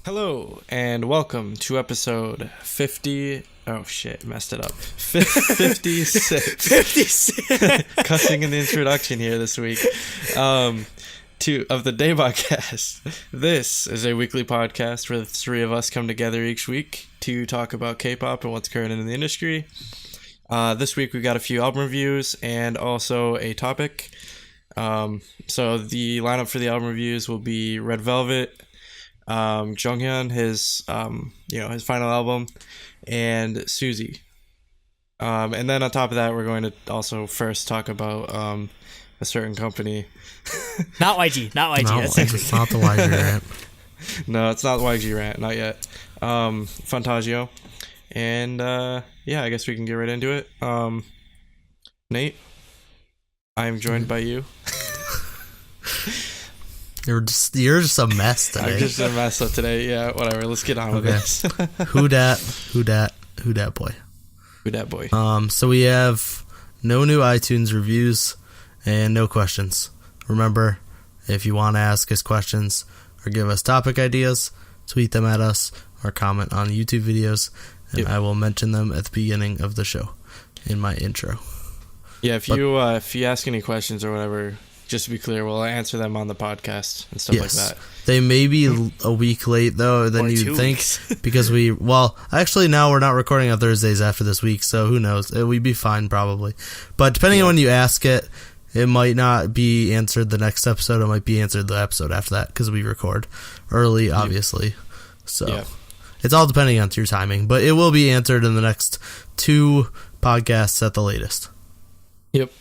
Hello, and welcome to episode 50... Oh, shit, messed it up. 56. 56. Cussing in the introduction here this week. Of the DaebakCast. This is a weekly podcast where the three of us come together each week to talk about K-pop and what's current in the industry. This week we've got a few album reviews and also a topic. So the lineup for the album reviews will be Red Velvet, Jonghyun, his final album, and Suzy. And then on top of that, we're going to also first talk about a certain company. Not YG. No, That's it's not the YG rant. No, it's not YG rant, not yet. Fantagio. And I guess we can get right into it. Nate, I'm joined by you. You're just a mess today. I'm just a mess up today. Yeah, whatever. Let's get on with this. Who dat boy. Who dat boy? So we have no new iTunes reviews and no questions. Remember, if you want to ask us questions or give us topic ideas, tweet them at us or comment on YouTube videos, and I will mention them at the beginning of the show in my intro. Yeah, if you ask any questions or whatever, just to be clear, we'll answer them on the podcast and stuff like that. They may be a week late, though, than you'd think, because actually now we're not recording on Thursdays after this week, so who knows? We'd be fine, probably. But depending on when you ask it, it might not be answered the next episode. It might be answered the episode after that, because we record early, obviously. So it's all depending on your timing, but it will be answered in the next 2 podcasts at the latest. Yep.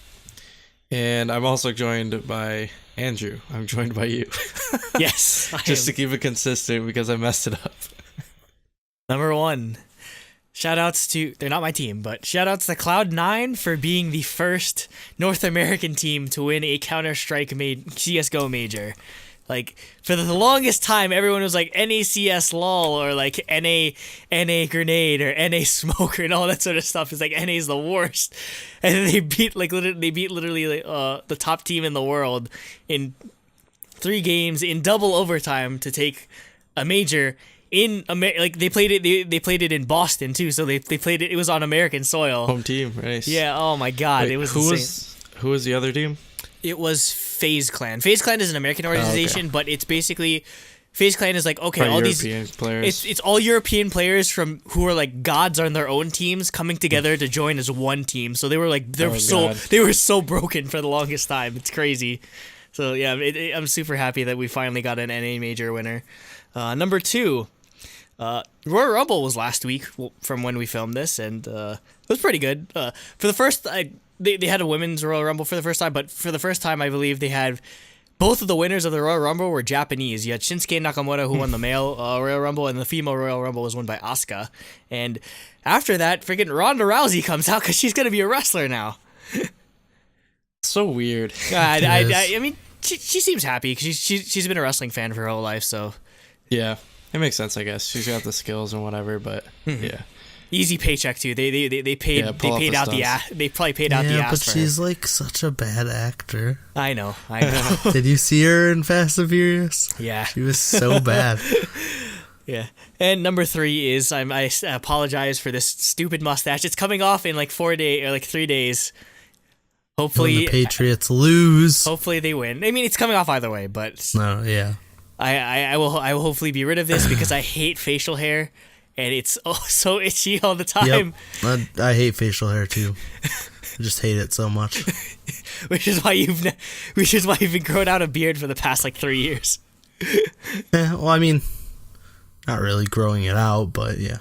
And I'm also joined by Andrew. I'm joined by you. Yes. Just to keep it consistent because I messed it up. Number 1. Shoutouts to, they're not my team, but shoutouts to Cloud9 for being the first North American team to win a Counter-Strike CSGO major. Like, for the longest time, everyone was like NACS LOL or like NA grenade or NA smoker and all that sort of stuff. It's like NA's the worst. And then they beat literally the top team in the world in 3 games in double overtime to take a major in they played it in Boston too, so they played it was on American soil. Home team, nice. Yeah, oh my god. Wait, it was insane. Who was the other team? It was FaZe Clan. FaZe Clan is an American organization, but it's basically FaZe Clan is like all European these players. It's all European players who are like gods on their own teams coming together to join as one team. So they were like they were so broken for the longest time. It's crazy. So yeah, I'm super happy that we finally got an NA major winner. Number 2, Royal Rumble was last week from when we filmed this, and it was pretty good. For the first, they had a women's Royal Rumble for the first time, but for the first time, I believe they had both of the winners of the Royal Rumble were Japanese. You had Shinsuke Nakamura, who won the male Royal Rumble, and the female Royal Rumble was won by Asuka. And after that, freaking Ronda Rousey comes out because she's going to be a wrestler now. So weird. I mean, she seems happy because she's been a wrestling fan for her whole life, so. Yeah, it makes sense, I guess. She's got the skills and whatever, but yeah. Easy paycheck too. They paid out the ass. They probably paid out the ass. But for she's her. like such a bad actor. I know. Did you see her in Fast and Furious? Yeah, she was so bad. Yeah. And number 3 is I apologize for this stupid mustache. It's coming off in like 4 days or like 3 days. Hopefully when the Patriots lose. Hopefully they win. I mean, it's coming off either way, but no, yeah. I will hopefully be rid of this because I hate facial hair. And it's so itchy all the time. Yep. I hate facial hair too. I just hate it so much. which is why you've been growing out a beard for the past like 3 years. Well, I mean, not really growing it out, but yeah,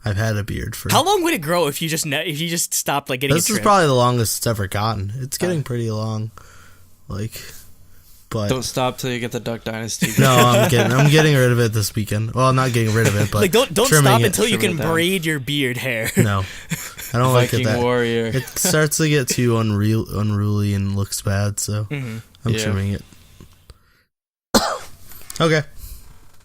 I've had a beard for. How long would it grow if you just stopped like getting? This is probably the longest it's ever gotten. It's getting pretty long, like. But don't stop till you get the Duck Dynasty. No, I'm getting rid of it this weekend. Well, I'm not getting rid of it, but like don't stop until you can braid your beard hair. No, I don't like it. Viking warrior. It starts to get too unruly and looks bad, so I'm trimming it. Okay.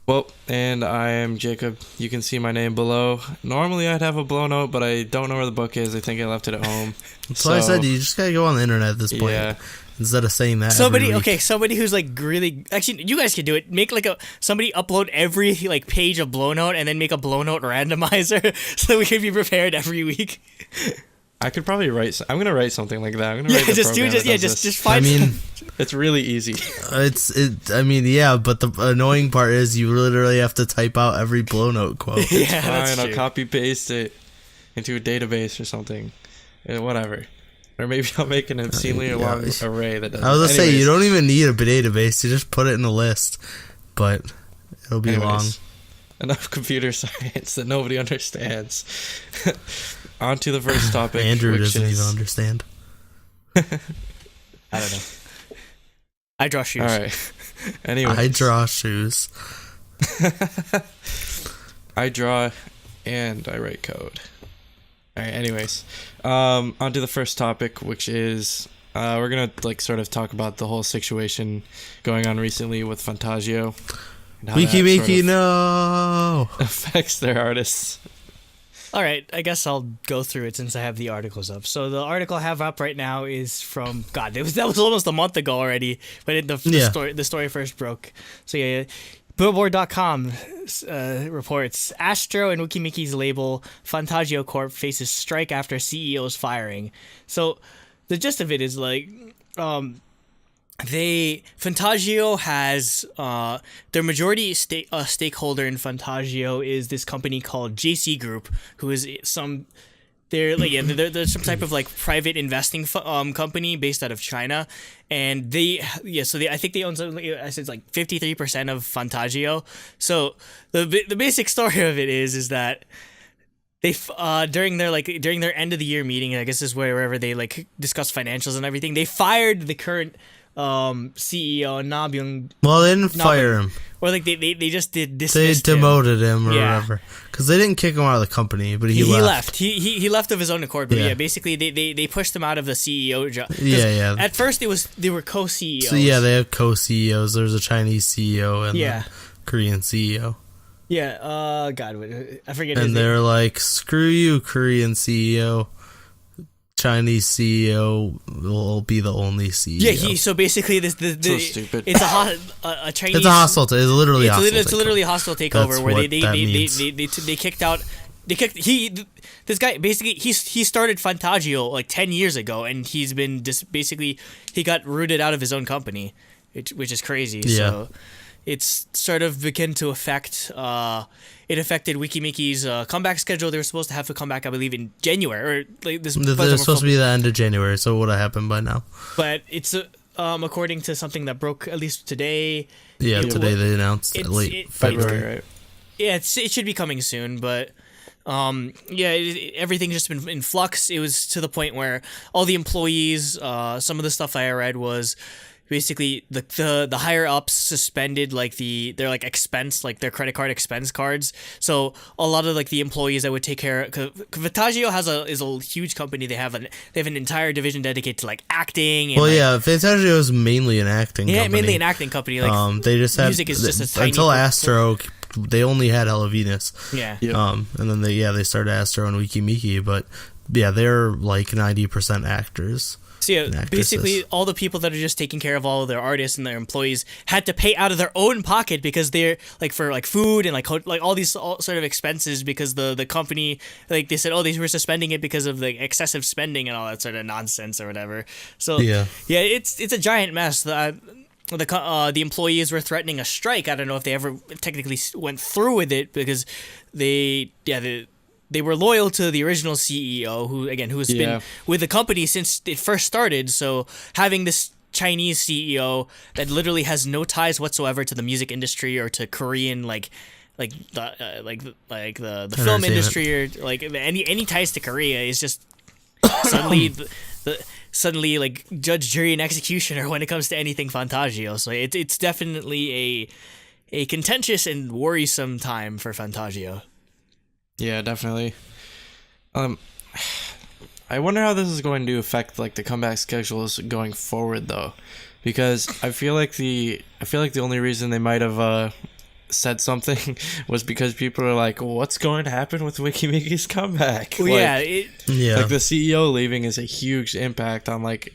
Well, and I am Jacob. You can see my name below. Normally I'd have a blow note, but I don't know where the book is. I think I left it at home. That's why I said you just gotta go on the internet at this point. Yeah. instead of saying that. Somebody every week. somebody who's like really actually you guys can do it. Make like somebody upload every like page of Blow Note and then make a Blow Note randomizer so that we can be prepared every week. I could probably write. I'm gonna write something like that. I'm gonna write just find. I mean, it's really easy. I mean, yeah, but the annoying part is you literally have to type out every Blow Note quote. It's fine. I'll copy paste it into a database or something, whatever. Or maybe I'll make an obscenely long array that does. I was gonna say you don't even need a database. You just put it in a list, but it'll be long. Enough computer science that nobody understands. On to the first topic. Andrew doesn't even understand. I don't know. I draw shoes. All right. Anyway, I draw shoes. I draw and I write code. All right. Anyways, on to the first topic, which is we're gonna like sort of talk about the whole situation going on recently with Fantagio. Wiki no affects their artists. All right, I guess I'll go through it since I have the articles up. So the article I have up right now is from that was almost a month ago already, but the story first broke. So yeah, Billboard.com reports Astro and Wikimiki's label Fantagio Corp faces strike after CEO's firing. So the gist of it is like Fantagio has their majority stakeholder in Fantagio is this company called JC Group, who is they're some type of like private investing company based out of China, and I think they own something I said like 53% of Fantagio. So the basic story of it is that they during their end of the year meeting, I guess is wherever they like discuss financials and everything, they fired the current CEO Nabyung. Well, they didn't fire him, or like they just did dismiss. They demoted him or whatever, because they didn't kick him out of the company, but he left. He left of his own accord, but basically they pushed him out of the CEO job. Yeah. At first they were co-CEOs. So they have co-CEOs. There's a Chinese CEO and a Korean CEO. Yeah. God, I forget. And they're like, screw you, Korean CEO. Chinese CEO will be the only CEO. Yeah, so basically so stupid. It's a Chinese. It's a hostile. It's literally hostile. It's literally a hostile takeover. That's where they kicked out. This guy basically he started Fantagio like 10 years ago, and he's been he got rooted out of his own company, which is crazy. Yeah. So it's sort of begun to affect. It affected Wikimiki's comeback schedule. They were supposed to have to come back, I believe, in January. Or like this. They're supposed to be the end of January, so it would have happened by now. But it's according to something that broke at least today. Yeah, today they announced late February. Right? Yeah, it should be coming soon, but everything's just been in flux. It was to the point where all the employees, some of the stuff I read was. Basically, the higher ups suspended their their credit card expense cards. So a lot of like the employees that would take care. Fantagio is a huge company. They have an entire division dedicated to like acting. And, Fantagio is mainly an acting. Yeah, company. mainly an acting company. Like they just had music is just a tiny until Astro. They only had Ella Venus. Yeah. And then they started Astro and Wikimiki, but they're like 90% actors. So basically all the people that are just taking care of all of their artists and their employees had to pay out of their own pocket because they're like for like food and like all these sort of expenses because the company like they said they were suspending it because of the excessive spending and all that sort of nonsense or whatever. So it's a giant mess. The employees were threatening a strike. I don't know if they ever technically went through with it because they were loyal to the original CEO, who has been with the company since it first started. So having this Chinese CEO that literally has no ties whatsoever to the music industry or to Korean the film industry or like any ties to Korea is just suddenly like judge, jury, and executioner when it comes to anything Fantagio. So it's definitely a contentious and worrisome time for Fantagio. Yeah, definitely. I wonder how this is going to affect like the comeback schedules going forward, though, because I feel like the only reason they might have said something was because people are like, well, what's going to happen with Wikimiki's comeback? Well, like the CEO leaving is a huge impact on like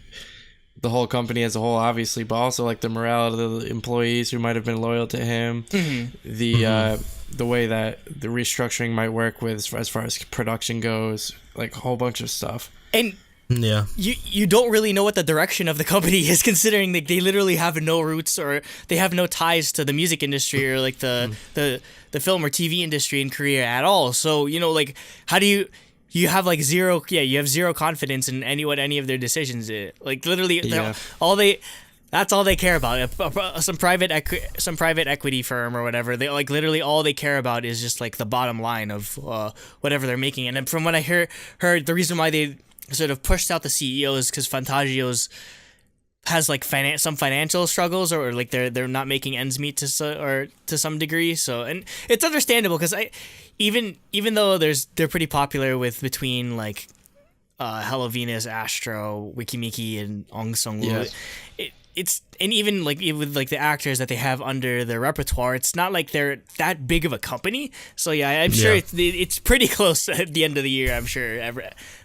the whole company as a whole, obviously, but also like the morale of the employees who might have been loyal to him, the way that the restructuring might work with as far as production goes, like a whole bunch of stuff. And you don't really know what the direction of the company is, considering that they literally have no roots, or they have no ties to the music industry or like the film or TV industry in Korea at all. So, you know, like, how do you have like zero confidence in any of their decisions. Like, literally, that's all they care about. Some private equity firm or whatever. They like literally all they care about is just like the bottom line of whatever they're making. And then from what I heard, the reason why they sort of pushed out the CEO is because Fantagio's has like some financial struggles, or like they're not making ends meet to some degree. So, and it's understandable, because even though they're pretty popular between like Hello Venus, Astro, Wikimiki, and Ong Sung Woo. It's and even like with like the actors that they have under their repertoire, it's not like they're that big of a company. So yeah, I'm sure it's pretty close at the end of the year, I'm sure,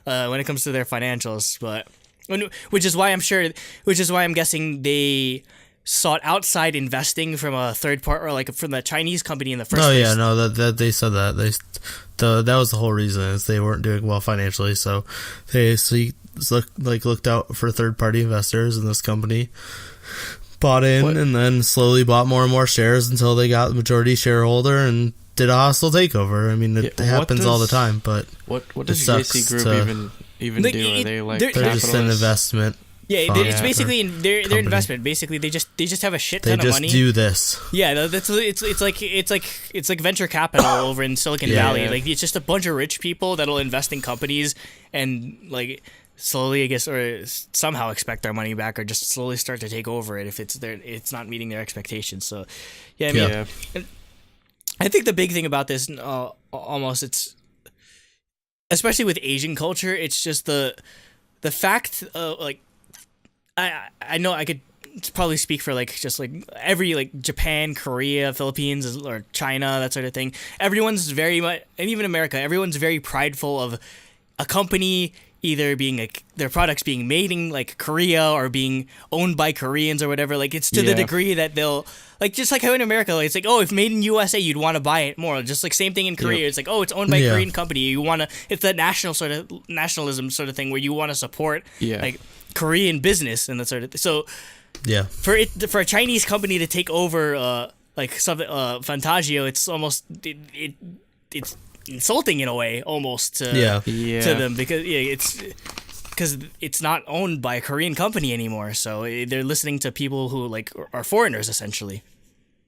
when it comes to their financials. But which is why I'm guessing they sought outside investing from a third part, or like from the Chinese company in the first place. Oh yeah, no, that they said that that was the whole reason, is they weren't doing well financially, so they looked out for third party investors, and this company bought in and then slowly bought more and more shares until they got the majority shareholder and did a hostile takeover. I mean, it happens all the time, but what does JC Group even do? Are they like they're just an investment? Yeah, it's basically their investment. Basically, they just have a shit ton of money. They just do this. Yeah, it's like venture capital over in Silicon Valley. Yeah. Like, it's just a bunch of rich people that'll invest in companies and like slowly, I guess, or somehow expect their money back, or just slowly start to take over it if it's not meeting their expectations. So, yeah, I mean, I think the big thing about this, it's especially with Asian culture, it's just the fact, like. I know I could probably speak for like just like every like Japan, Korea, Philippines, or China, that sort of thing. Everyone's very much, and even America, everyone's very prideful of a company either being like their products being made in like Korea or being owned by Koreans or whatever. Like, it's to the degree that they'll like, just like how in America, like, it's like, oh, if made in USA, you'd want to buy it more. Just like same thing in Korea. It's like, oh, it's owned by a Korean company. You want to, it's that nationalism sort of thing where you want to support like Korean business and that sort of thing. So for a Chinese company to take over like something Fantagio, it's almost it's insulting in a way, almost to them, because it's not owned by a Korean company anymore. So they're listening to people who like are foreigners essentially.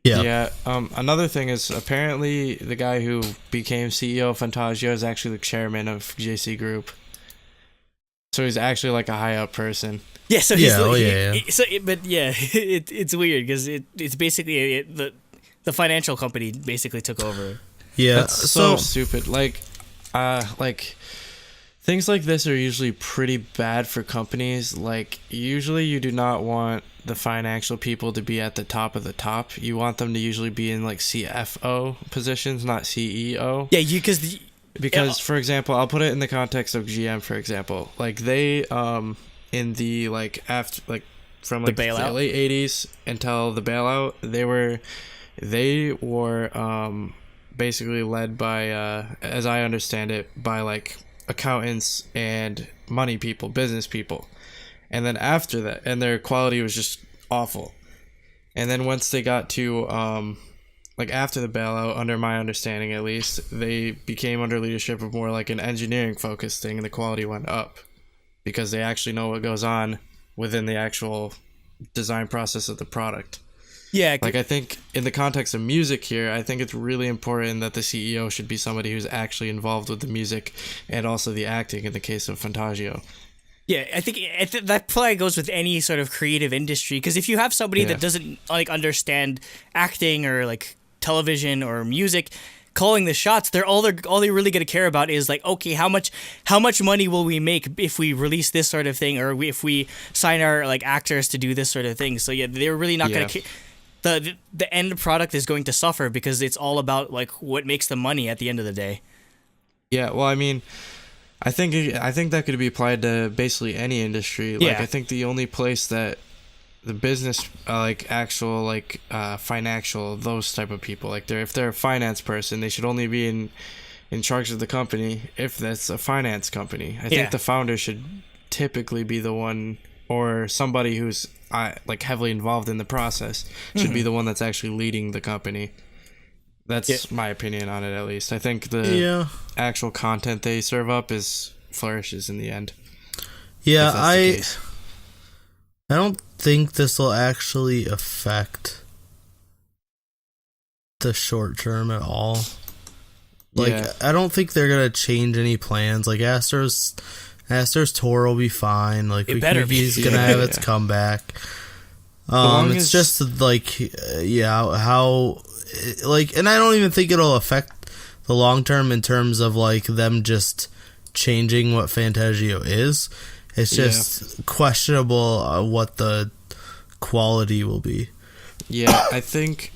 Another thing is, apparently the guy who became CEO of Fantagio is actually the chairman of JC Group. So he's actually like a high up person. Yeah. So he's it's weird because it's basically the financial company basically took over. Yeah, that's so stupid. Like things like this are usually pretty bad for companies. Like, usually you do not want the financial people to be at the top of the top. You want them to usually be in like CFO positions, not CEO. Yeah, because for example, I'll put it in the context of GM, for example. Like, they in the like after like from like the late 80s until the bailout, they were basically led by as I understand it, by like accountants and money people, business people. And then after that, and their quality was just awful. And then once they got to like after the bailout, under my understanding at least, they became under leadership of more like an engineering focused thing, and the quality went up because they actually know what goes on within the actual design process of the product. Yeah, like, I think in the context of music here, I think it's really important that the CEO should be somebody who's actually involved with the music and also the acting in the case of Fantagio. Yeah, I think that probably goes with any sort of creative industry, because if you have somebody that doesn't like understand acting or like television or music, calling the shots, they're really going to care about is like, okay, how much money will we make if we release this sort of thing, or if we sign our like actors to do this sort of thing. So yeah, they're really not going to the end product is going to suffer because it's all about like what makes the money at the end of the day. Yeah, well, I mean, I think that could be applied to basically any industry. Like, I think the only place that the business, actual, financial, those type of people, like if they're a finance person, they should only be in charge of the company if that's a finance company. I think the founder should typically be the one, or somebody who's heavily involved in the process should be the one that's actually leading the company. That's my opinion on it, at least. I think the actual content they serve up flourishes in the end. Yeah, I don't think this will actually affect the short term at all. I don't think they're gonna change any plans. Like Astro's tour will be fine. Like Wiki's gonna have its comeback. It's just how and I don't even think it'll affect the long term in terms of them just changing what Fantagio is. It's just questionable what the quality will be. Yeah, I think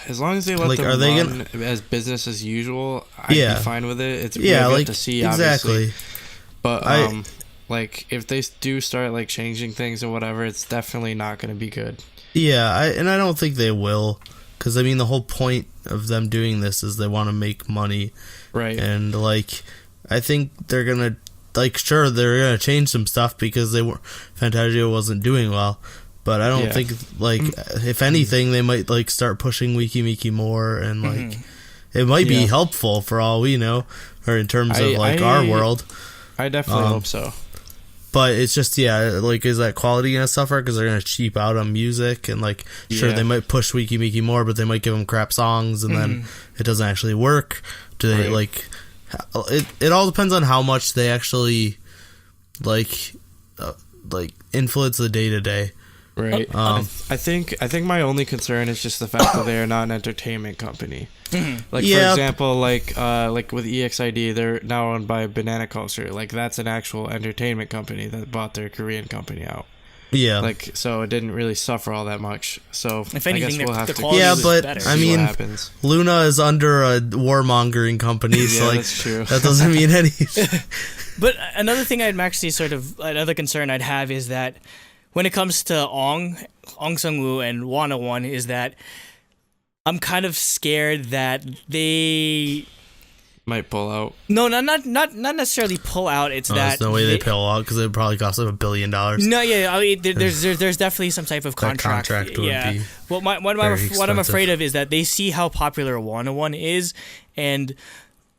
as long as they let them run as business as usual, I'd be fine with it. It's really good to see, obviously. Exactly. But if they do start changing things or whatever, it's definitely not going to be good. Yeah, I don't think they will, because I mean the whole point of them doing this is they want to make money, right? And I think they're gonna sure they're gonna change some stuff because Fantagio wasn't doing well, but I don't think if anything they might start pushing Wiki more, and it might be helpful for all we know, or in terms of our world. I definitely hope so. But it's just, is that quality going to suffer? Because they're going to cheap out on music. And, sure, they might push Wiki more, but they might give them crap songs, and then it doesn't actually work. Do they, it all depends on how much they actually, influence the day-to-day. Right. I think my only concern is just the fact that they are not an entertainment company. For example, with EXID, they're now owned by Banana Culture. That's an actual entertainment company that bought their Korean company out. Yeah. So it didn't really suffer all that much. So if anything, I guess we'll have to but I mean, Luna is under a warmongering company, so that's true. That doesn't mean anything. But another thing another concern I'd have is that when it comes to Ong Sung-woo and Wanna is that I'm kind of scared that they might pull out. No, not necessarily pull out. It's that there's no way they pull out because it would probably cost $1 billion. No, I mean, there's definitely some type of contract. That contract would be Well, what I'm afraid of is that they see how popular Wanna is, and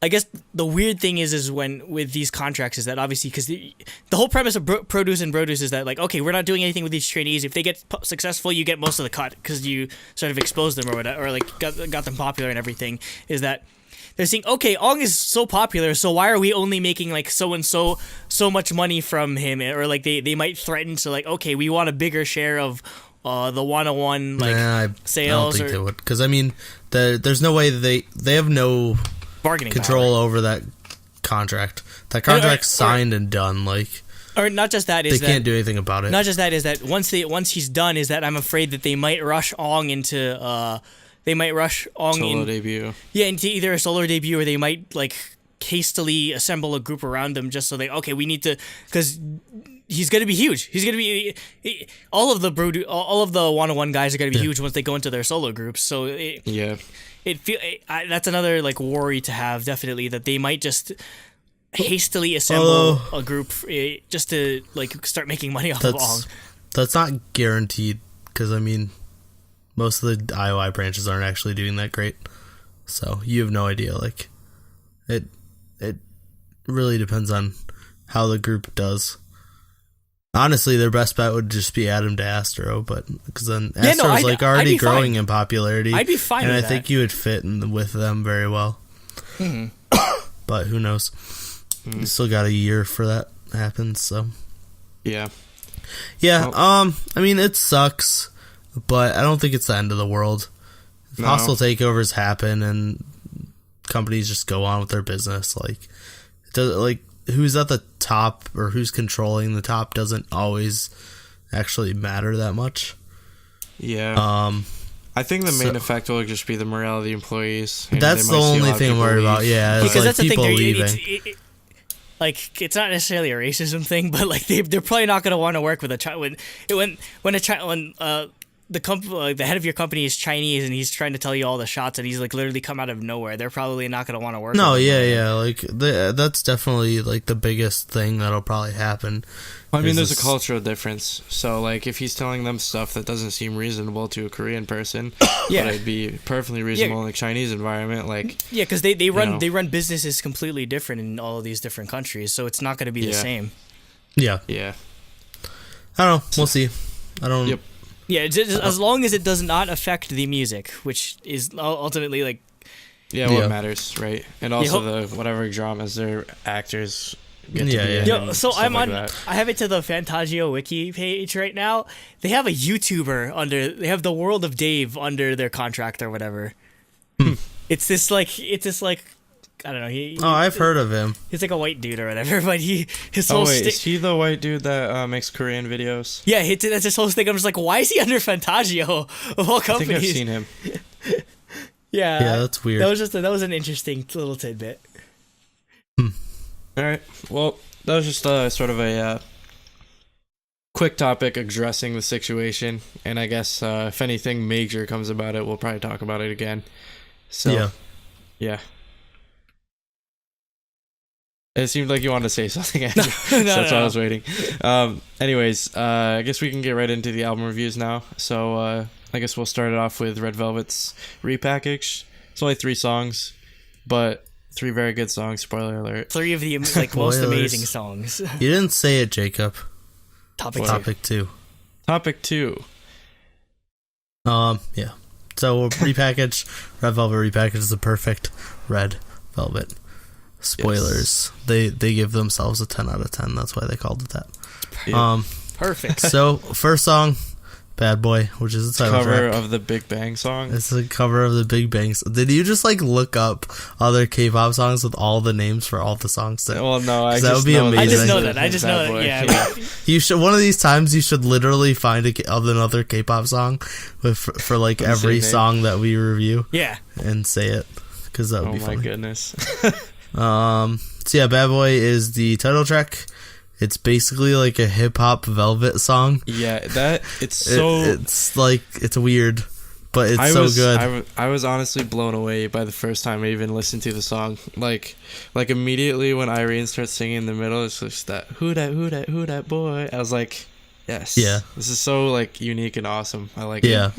I guess the weird thing is when with these contracts is that obviously because the whole premise of Produce is that okay, we're not doing anything with these trainees. If they get successful, you get most of the cut because you sort of exposed them or whatever, or got them popular and everything. Is that they're saying, okay, Ong is so popular, so why are we only making so and so much money from him? Or they might threaten to okay, we want a bigger share of the one-on-one sales. I don't think they would, because I mean there's no way they have no bargaining control over that contract. That contract's signed and done. Or not just that, they can't do anything about it. Not just that, is that once he's done, is that I'm afraid that they might rush Ong into solo debut. Yeah, into either a solo debut, or they might hastily assemble a group around them just so we need to, because he's gonna be huge. He's gonna be all of the one-on-one guys are gonna be huge once they go into their solo groups. So that's another worry to have, definitely, that they might just hastily assemble a group just to start making money off of Ong. That's not guaranteed, because I mean most of the IOI branches aren't actually doing that great, so you have no idea. It really depends on how the group does. Honestly, their best bet would just be add him to Astro, but because then Astro's already growing in popularity. I'd be fine with that. And I think you would fit with them very well. Mm-hmm. But who knows? You still got a year for that happens, so. Yeah. Yeah, I mean, it sucks, but I don't think it's the end of the world. No. Hostile takeovers happen, and companies just go on with their business. Who's at the top or who's controlling the top doesn't always actually matter that much. Yeah. I think the main effect will just be the morale of the employees. That's the only thing I'm worried about. Yeah, because that's the people thing. Leaving. like it's not necessarily a racism thing, but like they're probably not gonna want to work with a child when the head of your company is Chinese and he's trying to tell you all the shots and he's like literally come out of nowhere. They're probably not going to want to work. No, with yeah. Like that's definitely like the biggest thing that'll probably happen. I mean, there's a cultural difference. So like if he's telling them stuff that doesn't seem reasonable to a Korean person, yeah, but it'd be perfectly reasonable in a Chinese environment. Like because they run businesses completely different in all of these different countries, so it's not going to be the same. Yeah. I don't know. We'll see. I don't. Yep. Yeah, as long as it does not affect the music, which is ultimately like... Yeah, what matters, right? And also the whatever dramas their actors get to be in. Yo, so I'm like on... that. I have it to the Fantagio wiki page right now. They have a YouTuber under... They have the World of Dave under their contract or whatever. It's this like... I don't know. I've heard of him. He's like a white dude or whatever, but his whole is he the white dude that makes Korean videos? Yeah, that's his whole thing. I'm just like, why is he under Fantagio of all companies? I think I've seen him. Yeah, that's weird. That was an interesting little tidbit. All right. Well, that was just sort of a quick topic addressing the situation, and I guess if anything major comes about it, we'll probably talk about it again. So, yeah. It seemed like you wanted to say something, Andrew. So that's why I was waiting. Anyways, I guess we can get right into the album reviews now. So I guess we'll start it off with Red Velvet's Repackage. It's only 3 songs, but 3 very good songs. Spoiler alert. 3 of the like most amazing songs. You didn't say it, Jacob. Topic 2. Topic 2. Yeah. So Repackage, Red Velvet Repackage is the perfect Red Velvet. Spoilers. Yes. They give themselves a 10 out of 10. That's why they called it that. Yeah. Perfect. So first song, Bad Boy, which is the title cover track. of the Big Bang song. It's a cover of the Big Bang. Did you just like look up other K-pop songs with all the names for all the songs? Well, no, that would be amazing. I just know that. Yeah. You should one of these times. You should literally find another K-pop song for like every song that we review. Yeah. And say it because that would be funny. Oh my goodness. So yeah, Bad Boy is the title track. It's basically like a hip hop Velvet song. Yeah, it's weird, but it's so good. I was honestly blown away by the first time I even listened to the song. Like immediately when Irene starts singing in the middle, it's just that who that boy. I was like, yes, yeah, this is so like unique and awesome. I like it. Yeah.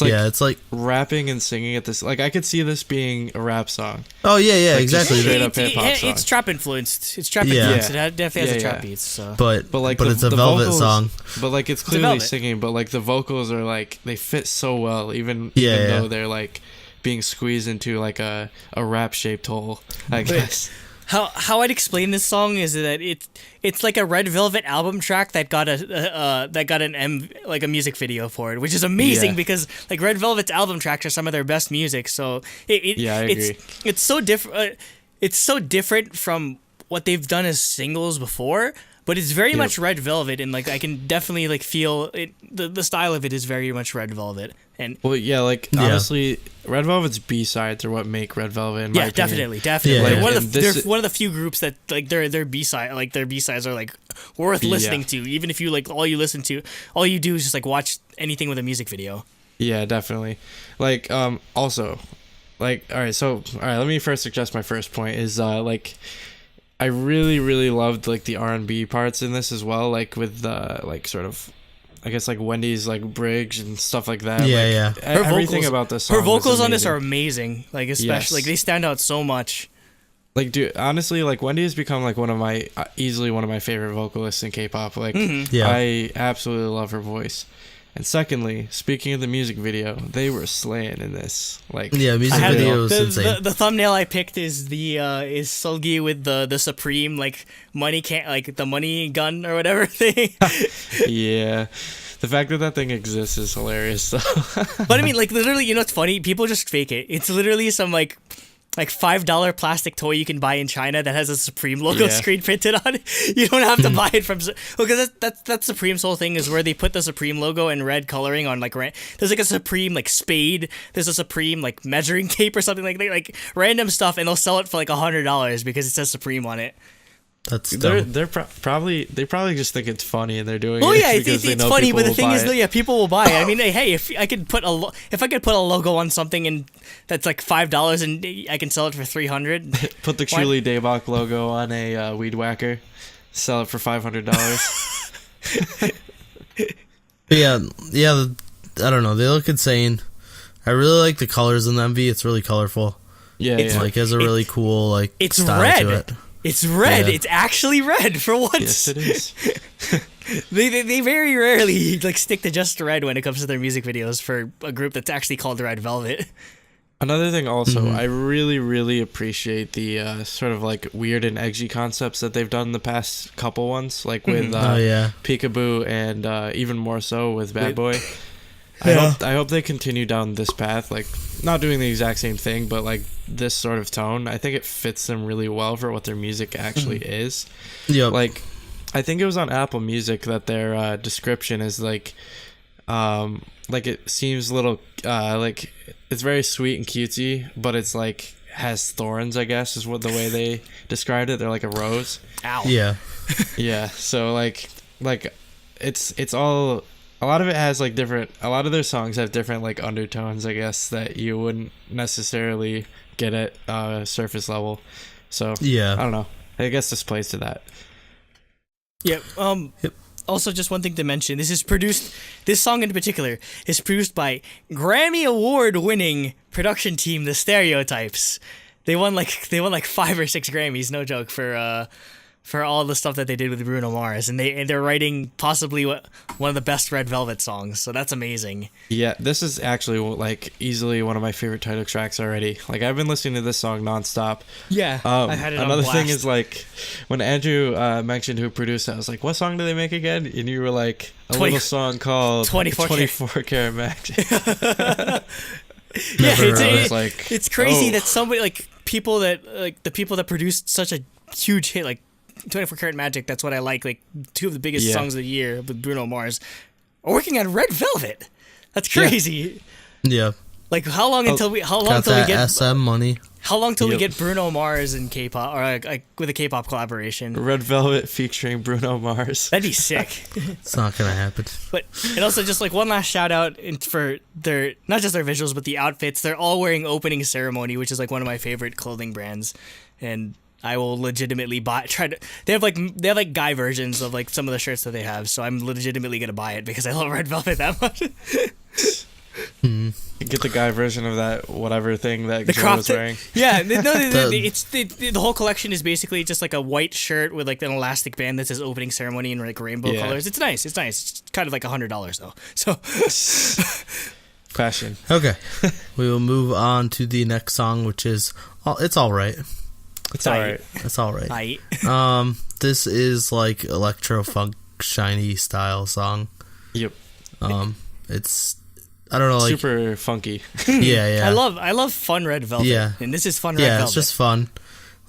It's like rapping and singing at this. Like I could see this being a rap song. Oh yeah, like exactly. Straight up hip hop song. It's trap influenced. It's trap influenced. It definitely has a trap beats. So. But it's a Velvet vocals, song. But like it's clearly singing. But like the vocals are like they fit so well, even though they're like being squeezed into like a rap shaped hole. I guess. How I'd explain this song is that it's like a Red Velvet album track that got a music video for it, which is amazing because like Red Velvet's album tracks are some of their best music. So I agree. It's so different. It's so different from what they've done as singles before, but it's very much Red Velvet, and like I can definitely like feel it. The style of it is very much Red Velvet. And honestly, Red Velvet's B-sides are what make Red Velvet. In my opinion. Definitely. Yeah. Like, they're one of the few groups that like their B-sides are like worth listening to, even if you like all you do is just like watch anything with a music video. Yeah, definitely. Like also, like all right, let me first suggest my first point is like I really really loved like the R&B parts in this as well, like with like sort of. I guess like Wendy's like bridge and stuff like that. Yeah. Everything about this song. Her vocals on this are amazing. Like especially like they stand out so much. Like dude, honestly, like Wendy has become like easily one of my favorite vocalists in K-pop. Like I absolutely love her voice. And secondly, speaking of the music video, they were slaying in this. Like music video is insane. The thumbnail I picked is is Seulgi with the Supreme like money the money gun or whatever thing. Yeah. The fact that thing exists is hilarious though. But I mean like literally, you know what's funny? People just fake it. It's literally some like like $5 plastic toy you can buy in China that has a Supreme logo screen printed on it. You don't have to buy it from because that's Supreme's whole thing is where they put the Supreme logo in red coloring on like there's like a Supreme like spade, there's a Supreme like measuring tape or something like random stuff, and they'll sell it for like $100 because it says Supreme on it. That's they're probably just think it's funny and they're doing it. Yeah, because it's funny, but the thing is, people will buy it. I mean, hey, if I could put a logo on something and that's like $5 and I can sell it for $300. Put the truly Daebak logo on a weed whacker, sell it for $500. yeah. I don't know. They look insane. I really like the colors in the MV. It's really colorful. Yeah, it's like has a really cool like it's style red. to it. It's red. Yeah. It's actually red for once. Yes, it is. they very rarely like stick to just red when it comes to their music videos for a group that's actually called Red Velvet. Another thing also, I really, really appreciate the sort of like weird and edgy concepts that they've done in the past couple ones, like with Peekaboo and even more so with Bad Boy. I hope they continue down this path, like not doing the exact same thing, but like this sort of tone. I think it fits them really well for what their music actually is. Yeah, like I think it was on Apple Music that their description is like it seems a little like it's very sweet and cutesy, but it's like has thorns, I guess is what the way they described it. They're like a rose. Ow. Yeah. Yeah. So like it's all. A lot of it has like different. A lot of their songs have different like undertones, I guess, that you wouldn't necessarily get at surface level. So yeah, I don't know. I guess this plays to that. Yeah. Also, just one thing to mention: this song in particular is produced by Grammy Award-winning production team, The Stereotypes. They won like 5 or 6 Grammys, no joke, for all the stuff that they did with Bruno Mars, and they're writing possibly one of the best Red Velvet songs, so that's amazing. Yeah, this is actually like easily one of my favorite title tracks already. Like I've been listening to this song nonstop. Yeah, I had it on another blast. thing is like when Andrew mentioned who produced it, I was like, "What song do they make again?" And you were like, little song called 24 Karat Magic. Yeah, it's crazy that somebody like people that produced such a huge hit like 24 Karat Magic, that's what I like 2 of the biggest songs of the year with Bruno Mars, are working on Red Velvet. That's crazy. Yeah. Like how long until we get SM money? How long till we get Bruno Mars in K-pop or like with a K-pop collaboration? Red Velvet featuring Bruno Mars. That'd be sick. It's not gonna happen. But and also just like one last shout out for their not just their visuals but the outfits. They're all wearing Opening Ceremony, which is like one of my favorite clothing brands, and I will legitimately they have like guy versions of like some of the shirts that they have, so I'm legitimately gonna buy it because I love Red Velvet that much. Get the guy version of that whatever thing that Joe was wearing. Yeah, the whole collection is basically just like a white shirt with like an elastic band that says Opening Ceremony in like rainbow colors. It's nice. It's kind of like $100 though. So fashion. Okay, we will move on to the next song, which is it's all right. It's all right. It's all right. This is like electro funk shiny style song. Yep. It's I don't know, like super funky. Yeah. I love fun Red Velvet. Yeah, and this is fun Red Velvet. Yeah, it's just fun.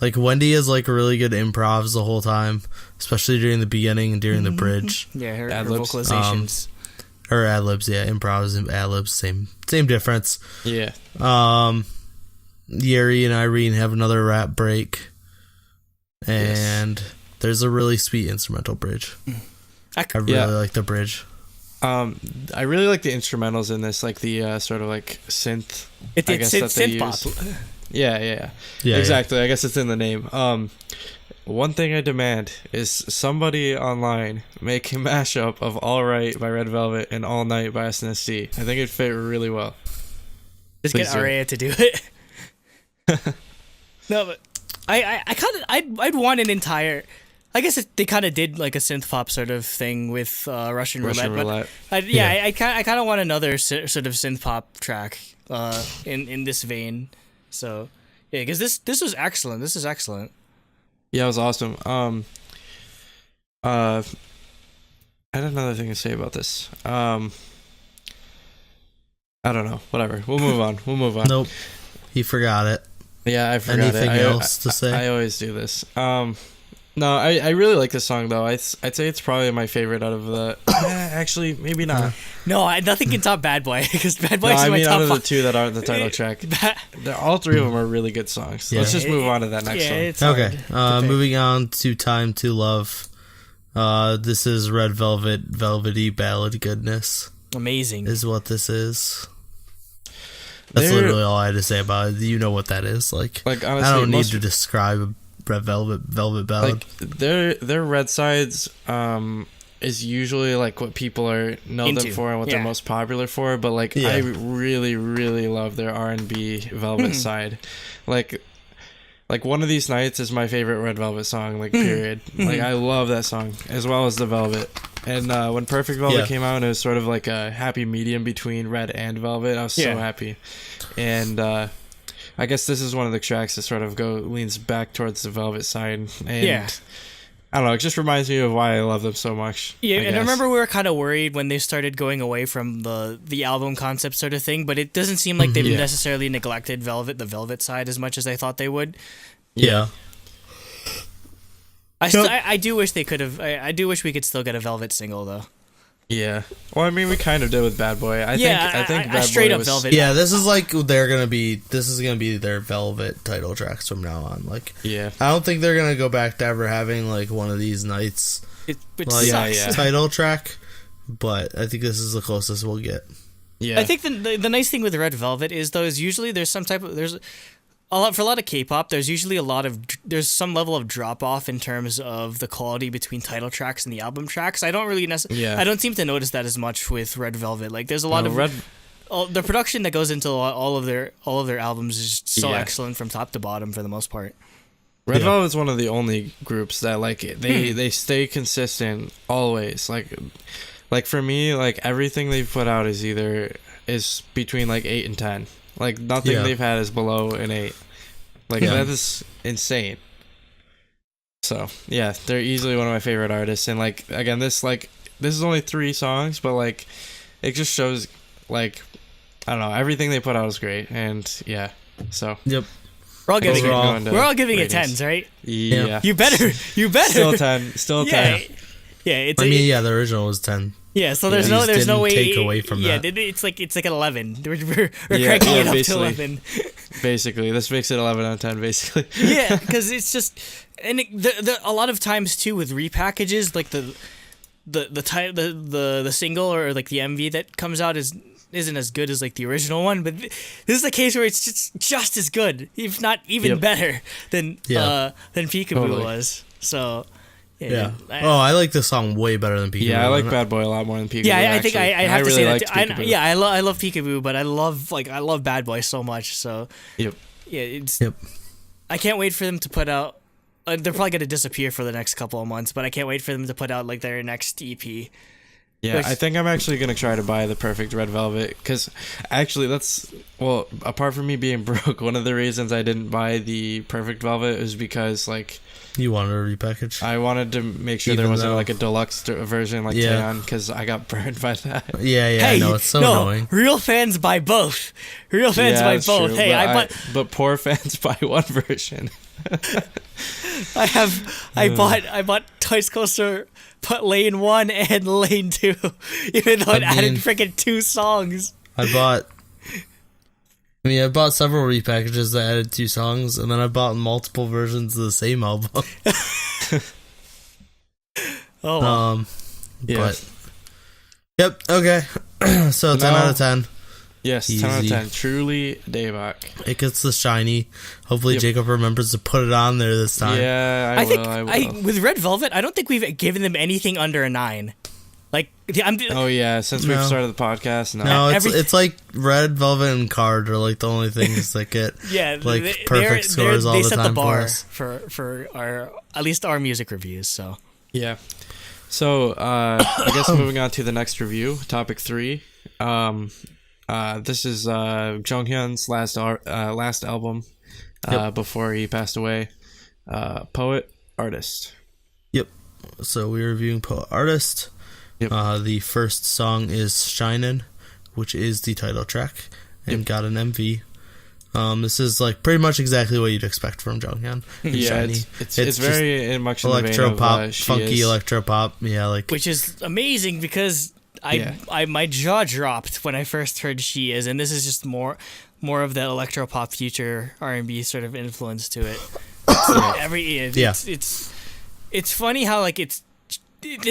Like Wendy is like really good improvs the whole time, especially during the beginning and during the bridge. Yeah, her vocalizations. Her ad libs, improvs and ad libs, same difference. Yeah. Yeri and Irene have another rap break, and there's a really sweet instrumental bridge. I really like the bridge. I really like the instrumentals in this, like the sort of like synth. It's synth pop. Yeah, exactly. I guess it's in the name. One thing I demand is somebody online make a mashup of All Right by Red Velvet and All Night by SNSD. I think it'd fit really well. Just get Araya to do it. No, but I'd want an entire. I guess they kind of did like a synth pop sort of thing with Russian Roulette. But I kind of want another sort of synth pop track in this vein. So yeah, because this was excellent. This is excellent. Yeah, it was awesome. I had another thing to say about this. I don't know. Whatever. We'll move on. Nope. He forgot it. Yeah, I forgot Anything it. else to say? I always do this. No, I really like this song though. I'd say it's probably my favorite out of the. Actually, maybe not. No, nothing can top Bad Boy because Bad Boy No, is I my mean top out of the five. two that aren't the title track. All three of them are really good songs. Yeah. Let's just move on to that next song. It's Okay, hard to moving on to Time to Love. This is Red Velvet, velvety ballad goodness. pick. Amazing. Is what this is. That's literally all I had to say about it. You know what that is. Like honestly, I don't need to describe a Red Velvet ballad. Like their Red Sides is usually like what people know them for and what they're most popular for. But like I really really love their R&B Velvet side. Like One of These Nights is my favorite Red Velvet song. Like period. Like I love that song as well as the Velvet. And when Perfect Velvet came out, it was sort of like a happy medium between Red and Velvet. I was so happy. And I guess this is one of the tracks that sort of leans back towards the Velvet side. And I don't know, it just reminds me of why I love them so much. Yeah, and I remember we were kind of worried when they started going away from the album concept sort of thing, but it doesn't seem like they've necessarily neglected the Velvet side as much as I thought they would. Yeah. I do wish they could have. I do wish we could still get a Velvet single though. Yeah. Well, I mean, we kind of did with Bad Boy. I think Bad straight Boy up was, Velvet. Yeah, this is like this is gonna be their Velvet title tracks from now on. Like, I don't think they're gonna go back to ever having like One of These Nights title track, but I think this is the closest we'll get. Yeah, I think the nice thing with Red Velvet is usually there's for a lot of K-pop, there's usually there's some level of drop off in terms of the quality between title tracks and the album tracks. I don't really I don't seem to notice that as much with Red Velvet. Like there's a lot of the production that goes into all of their albums is so excellent from top to bottom for the most part. Red Velvet is one of the only groups that like they stay consistent always. Like for me, like everything they've put out is between like 8 and 10. Like nothing they've had is below an 8. Like that is insane. So yeah, they're easily one of my favorite artists. And like again, this is only 3 songs, but like it just shows like I don't know, everything they put out is great. And so we're all giving it 10s, right? Yeah. You better. Still 10. Yeah, the original was 10. Yeah, so there's no way take away from that. Yeah, it's like 11. We're cranking it up to 11. Basically, this makes it 11 out of 10. Basically. Yeah, because it's just a lot of times too with repackages, like the single or like the MV that comes out isn't as good as like the original one, but this is the case where it's just as good, if not even better than Peekaboo was. So. Yeah. I like this song way better than Peekaboo. Yeah, I like Bad Boy a lot more than Peekaboo. Yeah, I think I have to say that. I love Peekaboo, but I love Bad Boy so much. So I can't wait for them to put out. They're probably gonna disappear for the next couple of months, but I can't wait for them to put out like their next EP. Yeah, I think I'm actually gonna try to buy the Perfect Red Velvet because actually apart from me being broke, one of the reasons I didn't buy the Perfect Velvet is because like. You wanted a repackage? I wanted to make sure there wasn't like a deluxe version like Taeyeon because I got burned by that. Yeah, hey, I know, it's so annoying. Real fans buy both. Real fans buy both. True, hey, but poor fans buy one version. I bought Toys Coaster Lane 1 and Lane 2, even though it added freaking 2 songs. I bought several repackages that added 2 songs, and then I bought multiple versions of the same album. But yep, okay. So 10 out of 10. Yes, easy. 10 out of 10. Truly Daebak. It gets the shiny. Hopefully Jacob remembers to put it on there this time. Yeah, I will. With Red Velvet, I don't think we've given them anything under a 9. Like, since we've started the podcast, no, it's like Red Velvet and Card are like the only things that get perfect scores all the time. They set the bar for our at least our music reviews. So yeah, so I guess moving on to the next review, topic 3. This is Jonghyun's last album before he passed away. Poet Artist. Yep. So we're reviewing Poet Artist. Yep. The first song is Shinin', which is the title track, and got an MV. This is like pretty much exactly what you'd expect from Jonghyun. Yeah, it's very much electro pop, funky is. electro pop. Yeah, like which is amazing because I my jaw dropped when I first heard She Is, and this is just more of that electro pop future R&B sort of influence to it. It's funny how like this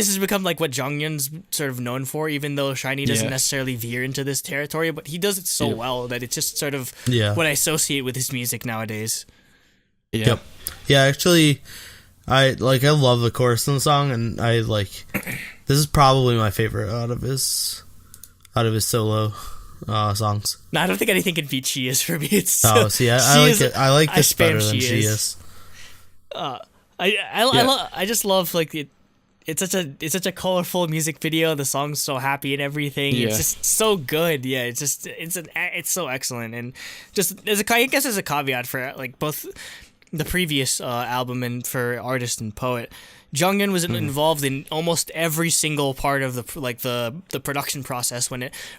has become like what Jonghyun's sort of known for, even though SHINee doesn't necessarily veer into this territory, but he does it so well that it's just sort of what I associate with his music nowadays. Yeah. Yep. Yeah, actually, I love the chorus in the song, and this is probably my favorite out of his solo songs. No, I don't think anything can beat She Is for me. It's I like it. I like this better than She Is. I just love like it. It's such a colorful music video. The song's so happy and everything. Yeah. It's just so good. Yeah, it's so excellent. And just I guess as a caveat for like both the previous album and for artist and poet, Jonghyun was involved in almost every single part of the production process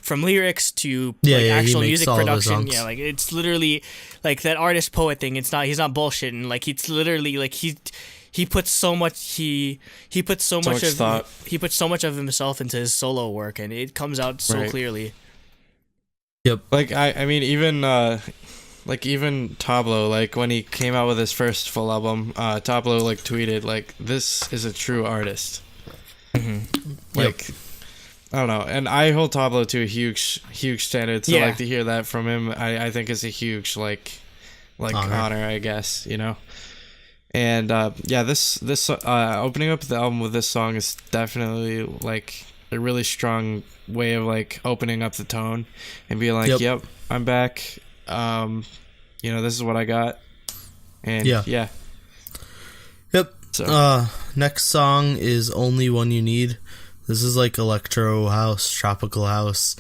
from lyrics to actual music production. Yeah, like it's literally like that artist poet thing. He's not bullshitting. Like it's literally like he puts so much of himself into his solo work, and it comes out so clearly. Yep. Like I mean even Tablo, like when he came out with his first full album, Tablo like tweeted like, "This is a true artist." Mm-hmm. Like I don't know, and I hold Tablo to a huge standard. So like to hear that from him, I think is a huge like honor, I guess, you know. And this opening up the album with this song is definitely like a really strong way of like opening up the tone and being like, "Yep, I'm back. This is what I got." And yeah. Yep. So next song is Only One You Need. This is like electro house, tropical house,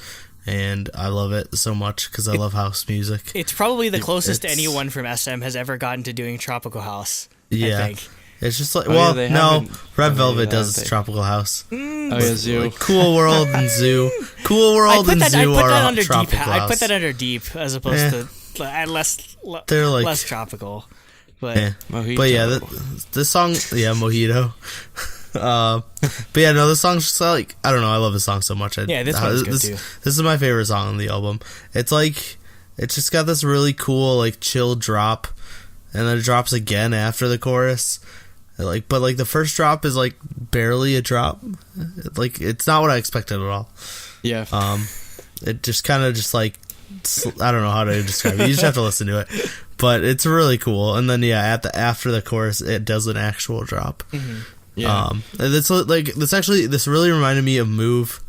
and I love it so much because I love house music. It's probably the closest anyone from SM has ever gotten to doing tropical house. Yeah, I think. It's just like Red Velvet does tropical house. Zoo, like Cool World and Zoo. Cool World and Zoo are under tropical house. I put that under deep as opposed to less tropical. But Mojito. But yeah, this song, Mojito. But yeah, no, this song's just like, I don't know, I love this song so much. This one's good too. This is my favorite song on the album. It's like, it's just got this really cool like chill drop, and then it drops again after the chorus. But the first drop is like barely a drop. Like it's not what I expected at all. Yeah. It just kind of just like, I don't know how to describe it. You just have to listen to it. But it's really cool. And then after the chorus, it does an actual drop. Mm-hmm. Yeah. This really reminded me of Move,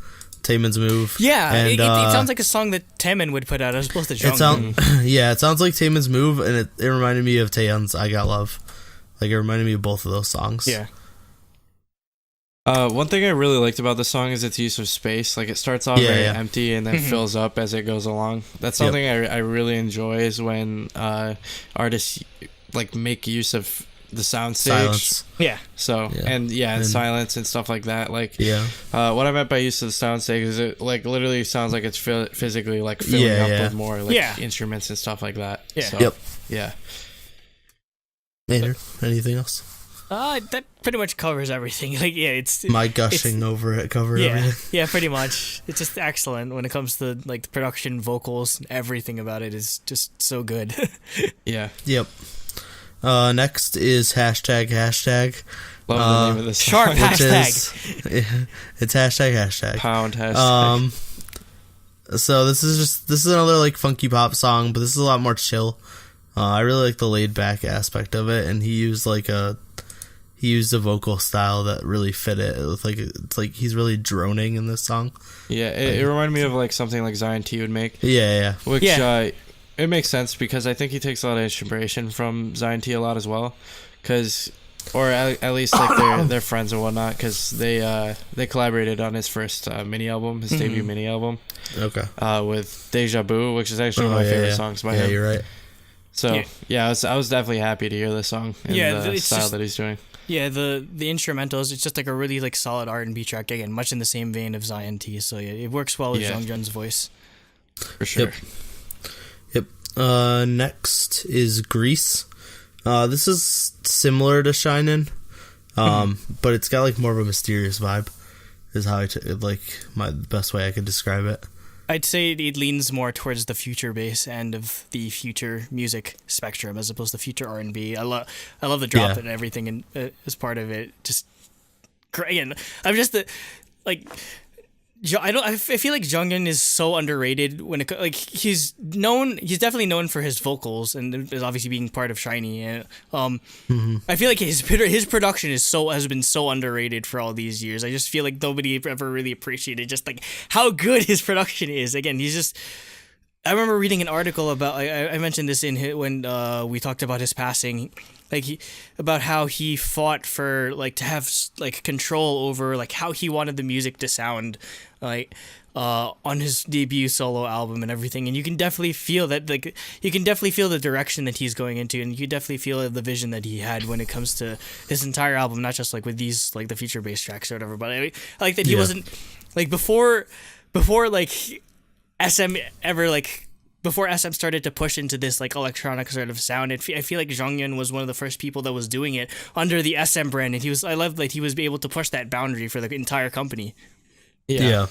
Taemin's Move. Yeah, and, it sounds like a song that Taemin would put out as opposed to Jonghyun. It sounds like Taemin's Move, and it reminded me of Taehyun's I Got Love. Like, it reminded me of both of those songs. Yeah. One thing I really liked about the song is its use of space. Like, it starts off very empty and then fills up as it goes along. That's something I really enjoy is when artists like make use of the soundstage. Silence. Yeah. So and silence and stuff like that. Like what I meant by use of the soundstage is it like literally sounds like it's physically like filling up with more like instruments and stuff like that. Yeah. So, yeah. Maynard, anything else? That pretty much covers everything. Like, it's my gushing over it covered everything. Yeah, pretty much. It's just excellent when it comes to like the production, vocals, everything about it is just so good. Yeah. Yep. Next is hashtag. Love the name of this sharp song. hashtag. It's hashtag. Pound hashtag. So this is another like funky pop song, but this is a lot more chill. I really like the laid back aspect of it, and he used a vocal style that really fit it. It's like he's really droning in this song. Yeah, it reminded me of like something like Zion T would make. Yeah. Which it makes sense because I think he takes a lot of inspiration from Zion T a lot as well, or at least like they're friends and whatnot, because they collaborated on his first mini album, his debut mini album. Okay. With Deja Vu, which is actually one of my favorite songs by him. Yeah, you're right. So I was definitely happy to hear this song and the style that he's doing. Yeah, the instrumentals, it's just like a really like solid R&B track, again, much in the same vein of Zion T. So it works well with Jonghyun's voice. For sure. Yep. Next is Grease. This is similar to Shinin', but it's got like more of a mysterious vibe. Is how my best way I could describe it. I'd say it leans more towards the future bass end of the future music spectrum as opposed to future R&B. I love the drop and everything, and as part of it, just great. And I'm just I feel like Jonghyun is so underrated when it he's definitely known for his vocals and is obviously being part of SHINee. And I feel like his production has been so underrated for all these years. I just feel like nobody ever really appreciated just like how good his production is. Again, he's just. I remember reading an article about I mentioned this when we talked about his passing, about how he fought for to have control over how he wanted the music to sound on his debut solo album and everything, and you can definitely feel that you can definitely feel the direction that he's going into, and you definitely feel the vision that he had when it comes to his entire album, not just with these the feature bass tracks or whatever, but I like that he wasn't before SM ever before SM started to push into this electronic sort of sound. I feel like Jonghyun was one of the first people that was doing it under the SM brand, and I love he was able to push that boundary for the entire company. Yeah.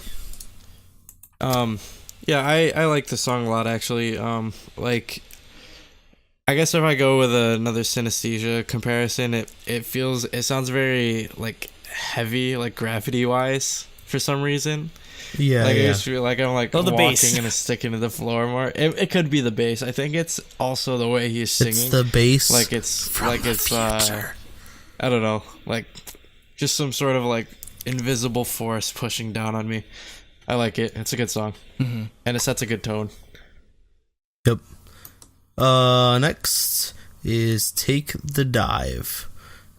I like the song a lot actually. I guess if I go with another synesthesia comparison, it sounds very heavy, gravity wise for some reason. Yeah, I just feel like I'm walking bass. and sticking to the floor more. It could be the bass. I think it's also the way he's singing. It's the bass. It's I don't know, just some sort of invisible force pushing down on me. I like it. It's a good song, and it sets a good tone. Yep. Next is Take the Dive.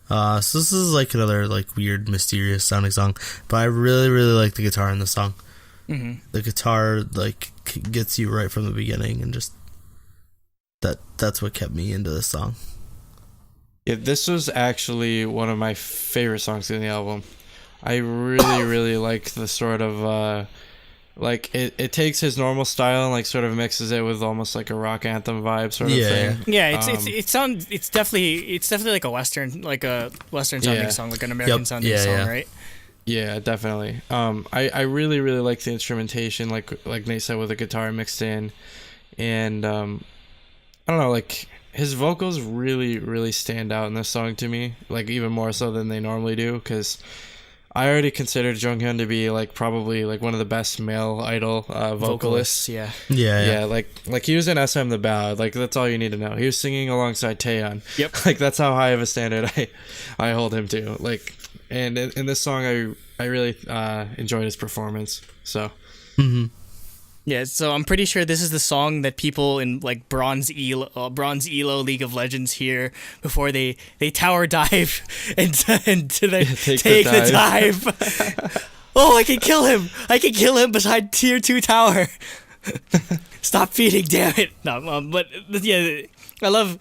So this is another weird, mysterious sounding song, but I really, really like the guitar in the song. The guitar gets you right from the beginning, and just that's what kept me into this song. Yeah, this was actually one of my favorite songs in the album. I really, really like the sort of it takes his normal style and sort of mixes it with almost a rock anthem vibe sort of thing. Yeah, it's definitely like a western sounding song, like an American sounding song, right? Yeah, definitely. I really, really like the instrumentation, like Nate said, with the guitar mixed in, and I don't know, his vocals really, really stand out in this song to me, even more so than they normally do, because I already considered Jonghyun to be probably one of the best male idol vocalists. Yeah. He was in SM the Ballad. That's all you need to know. He was singing alongside Taeyeon. Yep. That's how high of a standard I hold him to. And in this song, I really enjoyed his performance. So. Yeah, so I'm pretty sure this is the song that people in Bronze Elo League of Legends hear before they tower dive and to take the dive. Oh, I can kill him! I can kill him beside Tier 2 tower. Stop feeding, damn it! No, but yeah, I love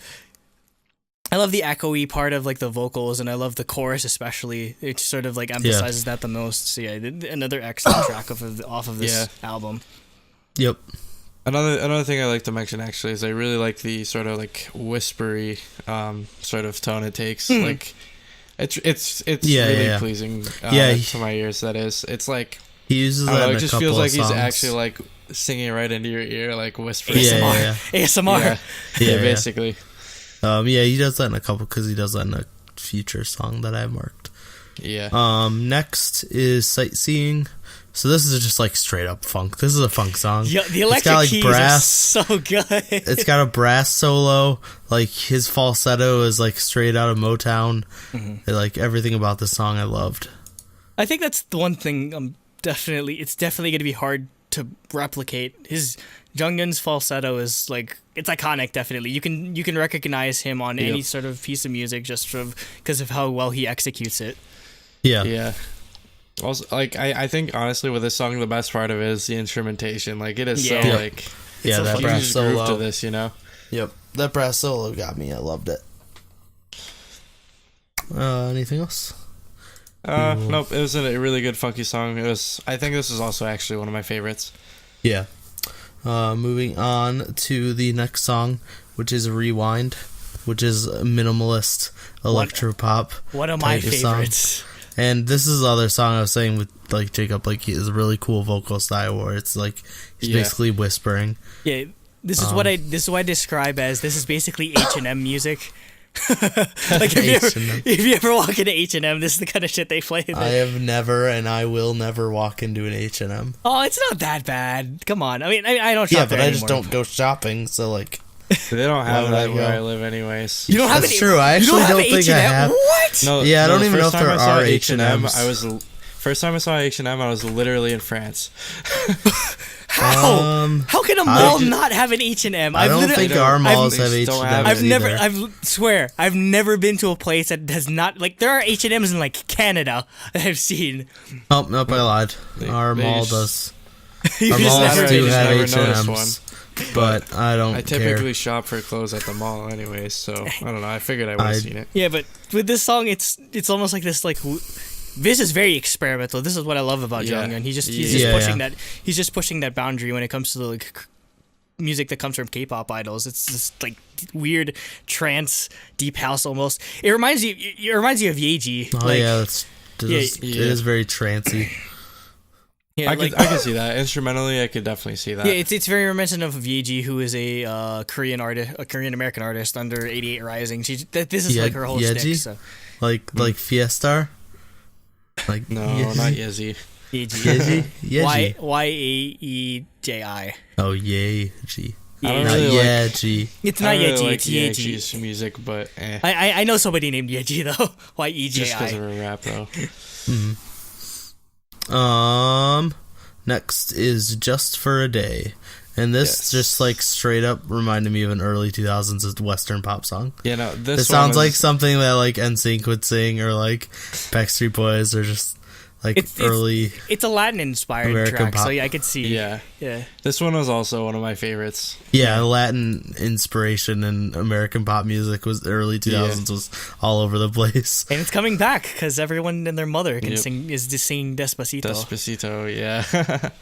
the echoey part of the vocals, and I love the chorus especially. It sort of emphasizes that the most. So yeah, another excellent track off of this album. Yep. Another thing I like to mention actually is I really like the sort of whispery sort of tone it takes. It's really pleasing to my ears. That is, it's he uses that. It just feels like he's actually singing right into your ear, whispering. ASMR. Yeah, basically. He does that in a couple because he does that in a future song that I marked. Yeah. Next is Sightseeing. So this is just straight up funk. This is a funk song. Yeah, the electric keys are so good. It's got a brass solo. His falsetto is straight out of Motown. Everything about this song I loved. I think that's the one thing it's definitely going to be hard to replicate. His Jonghyun's falsetto is it's iconic. Definitely, you can recognize him on any sort of piece of music just because of how well he executes it. Yeah. Also, I think honestly with this song the best part of it is the instrumentation. It is so that brass solo to this, Yep, that brass solo got me. I loved it. Anything else? Nope. It was a really good funky song. I think this is also actually one of my favorites. Yeah. Moving on to the next song, which is Rewind, which is a minimalist electropop. One of my favorites. Song. And this is the other song I was saying with like Jacob, like he has a really cool vocal style where it's like he's basically whispering. Yeah, this is what I describe as this is basically H&M music. Like if you ever walk into H&M, this is the kind of shit they play. I have never and I will never walk into an H&M. Oh, it's not that bad. Come on. I mean, I don't shop yeah, but there I just don't go shopping, so like they don't have that where I live anyways. You don't have That's true. I actually don't think I have. What? No, yeah, I don't even know if there are H&Ms. First time I saw H&M, I was literally in France. How can a mall not have an H&M? I don't think our malls have H&M. I've never been to a place that does not, like, there are H&Ms in like Canada that I've seen. Oh, nope, I lied. Our mall does. Our malls do have H&Ms. But I don't I typically shop for clothes at the mall anyways, so I don't know. I figured I would have seen it. Yeah, but with this song, it's almost like this, like, this is very experimental. This is what I love about Jonghyun. He's just pushing that boundary when it comes to the like music that comes from K-pop idols. It's just like weird trance, deep house almost. It reminds you of Yeji. Oh, like, it is very trancey. Yeah, I can see that. Instrumentally, I could definitely see that. Yeah, it's very reminiscent of Yeji, who is a Korean artist, a Korean American artist under 88 Rising. This is like her whole shtick. So. Like Fiestar? Like no, not Yeji. Yeji? Yeji. Oh, Yeji. Not Yeji. It's not Yeji. It's Yeji's music, but I know somebody named Yeji though. Yeji. Just because of her rap though. Next is Just for a Day. And this just like straight up reminded me of an early 2000s Western pop song. Yeah, no, this sounds like something that like NSYNC would sing, or like Backstreet Boys, or just like early. It's a Latin inspired American track, pop. so yeah, I could see. Yeah. This one was also one of my favorites. Yeah, Latin inspiration in American pop music was early 2000s was all over the place. And it's coming back because everyone and their mother can sing Despacito. Despacito, yeah.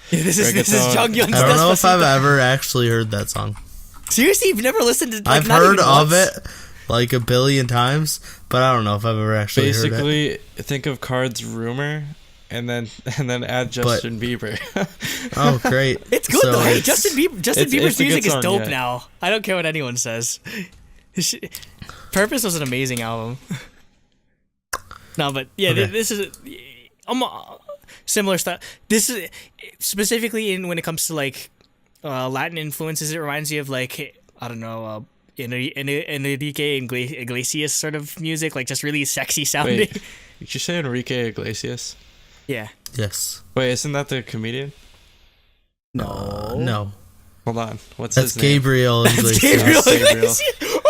This is Jonghyun's Despacito. I don't know if I've ever actually heard that song. Seriously, you've never listened to? Like, I've heard of it like a billion times, but I don't know if I've ever actually heard it. Basically, think of Card's Rumor. And then add Justin Bieber. Oh, great! It's good though. Hey, Justin Bieber's music is dope now. I don't care what anyone says. Purpose was an amazing album. No, but yeah, this is similar stuff. This is specifically when it comes to like Latin influences. It reminds me of like I don't know. Enrique Iglesias sort of music, like just really sexy sounding. Wait, did you say Enrique Iglesias? Yeah. Yes. Wait, isn't that the comedian? No. Hold on. What's That's his name? Gabriel Iglesias. Gabriel Iglesias.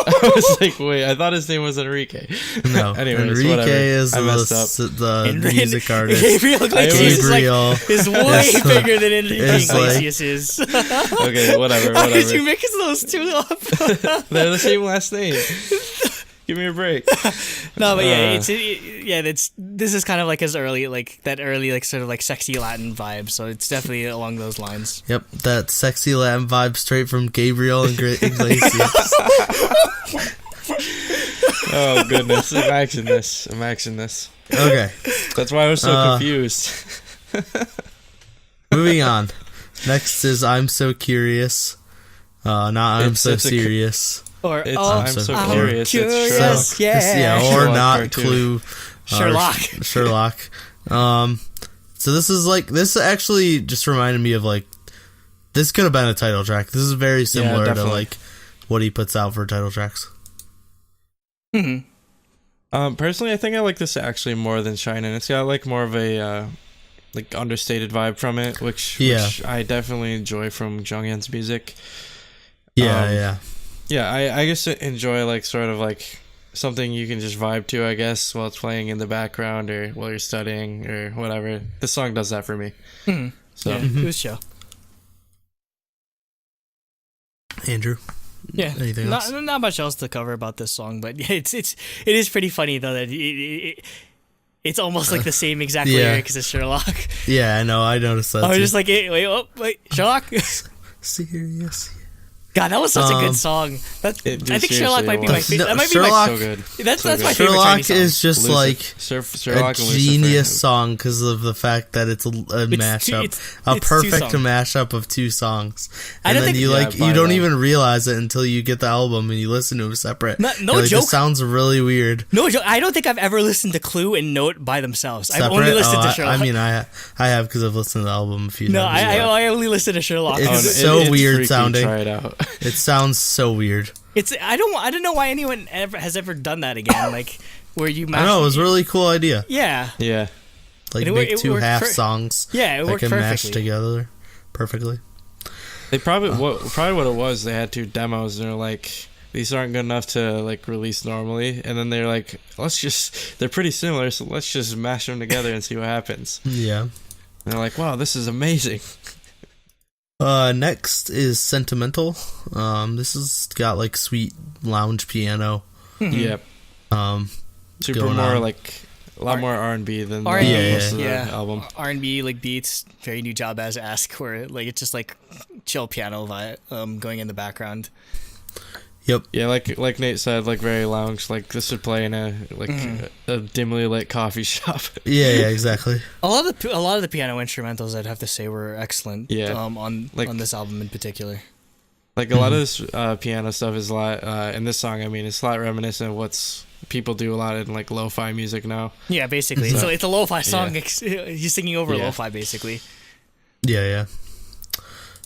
I was like, wait, I thought his name was Enrique. No. Anyways, Enrique whatever. is the music artist. Gabriel Iglesias is way bigger than Enrique Iglesias is. Okay, whatever. How could you mix those two up? They're the same last name. Give me a break. No, but this is kind of like his early, like that early, like sort of like sexy Latin vibe. So it's definitely along those lines. Yep, that sexy Latin vibe straight from Gabriel Iglesias. Oh goodness! Imagine this. Okay, that's why I was so confused. Moving on. Next is I'm So Curious. I'm So Serious. Or I'm so curious. It's true. Yeah. Or not Clue. Sherlock. So this actually just reminded me of like this could have been a title track. This is very similar to like what he puts out for title tracks. Personally, I think I like this actually more than Shinin'. It's got like more of a like understated vibe from it, which I definitely enjoy from Jonghyun's music. Yeah, I guess I enjoy like sort of like something you can just vibe to, I guess, while it's playing in the background or while you're studying or whatever. This song does that for me. So it was chill. Andrew. Yeah, anything else? Not much else to cover about this song, but it is pretty funny though that it's almost like the same exact lyric as Sherlock. Yeah, I know. I noticed that. I was just like, wait, Sherlock. Serious. God, that was such a good song. I think Sherlock might be my favorite. That might Sherlock, be so good. That's my favorite Sherlock Chinese song. is just like Sherlock a genius song because of the fact that it's a mashup, a perfect mashup of two songs, and then you don't even realize it until you get the album and you listen to them separate. No like, joke. This sounds really weird. No joke. I don't think I've ever listened to Clue and Note by themselves. Separate? I've only listened to Sherlock. I mean, I have because I've listened to the album a few times. No, I only listened to Sherlock. It's so weird freaky. sounding. Try it out. It sounds so weird. I don't know why anyone has ever done that again. Like where you. I know, it was a really cool idea. Yeah. Yeah. Like make two half songs. Yeah, it worked perfectly. Match together perfectly. They probably what it was. They had two demos. And they're like, these aren't good enough to like release normally. And then they're like, they're pretty similar, so let's just mash them together and see what happens. Yeah. And they're like, wow, this is amazing. Next is Sentimental. This has got like sweet lounge piano. Yep. Super more on. Like a lot more R&B than most of the album. R&B like beats, very New Jabaz-esque, where like it's just like chill piano vibe, going in the background. Yep. Yeah, like Nate said, like very lounge. Like this would play in a dimly lit coffee shop. Yeah, exactly. A lot of the piano instrumentals, I'd have to say, were excellent. Yeah. On this album in particular. Like a lot of this piano stuff is a lot in this song. I mean, it's a lot reminiscent of what's people do a lot in like lo-fi music now. Yeah, basically. So it's a lo-fi song. Yeah. He's singing over lo-fi, basically. Yeah.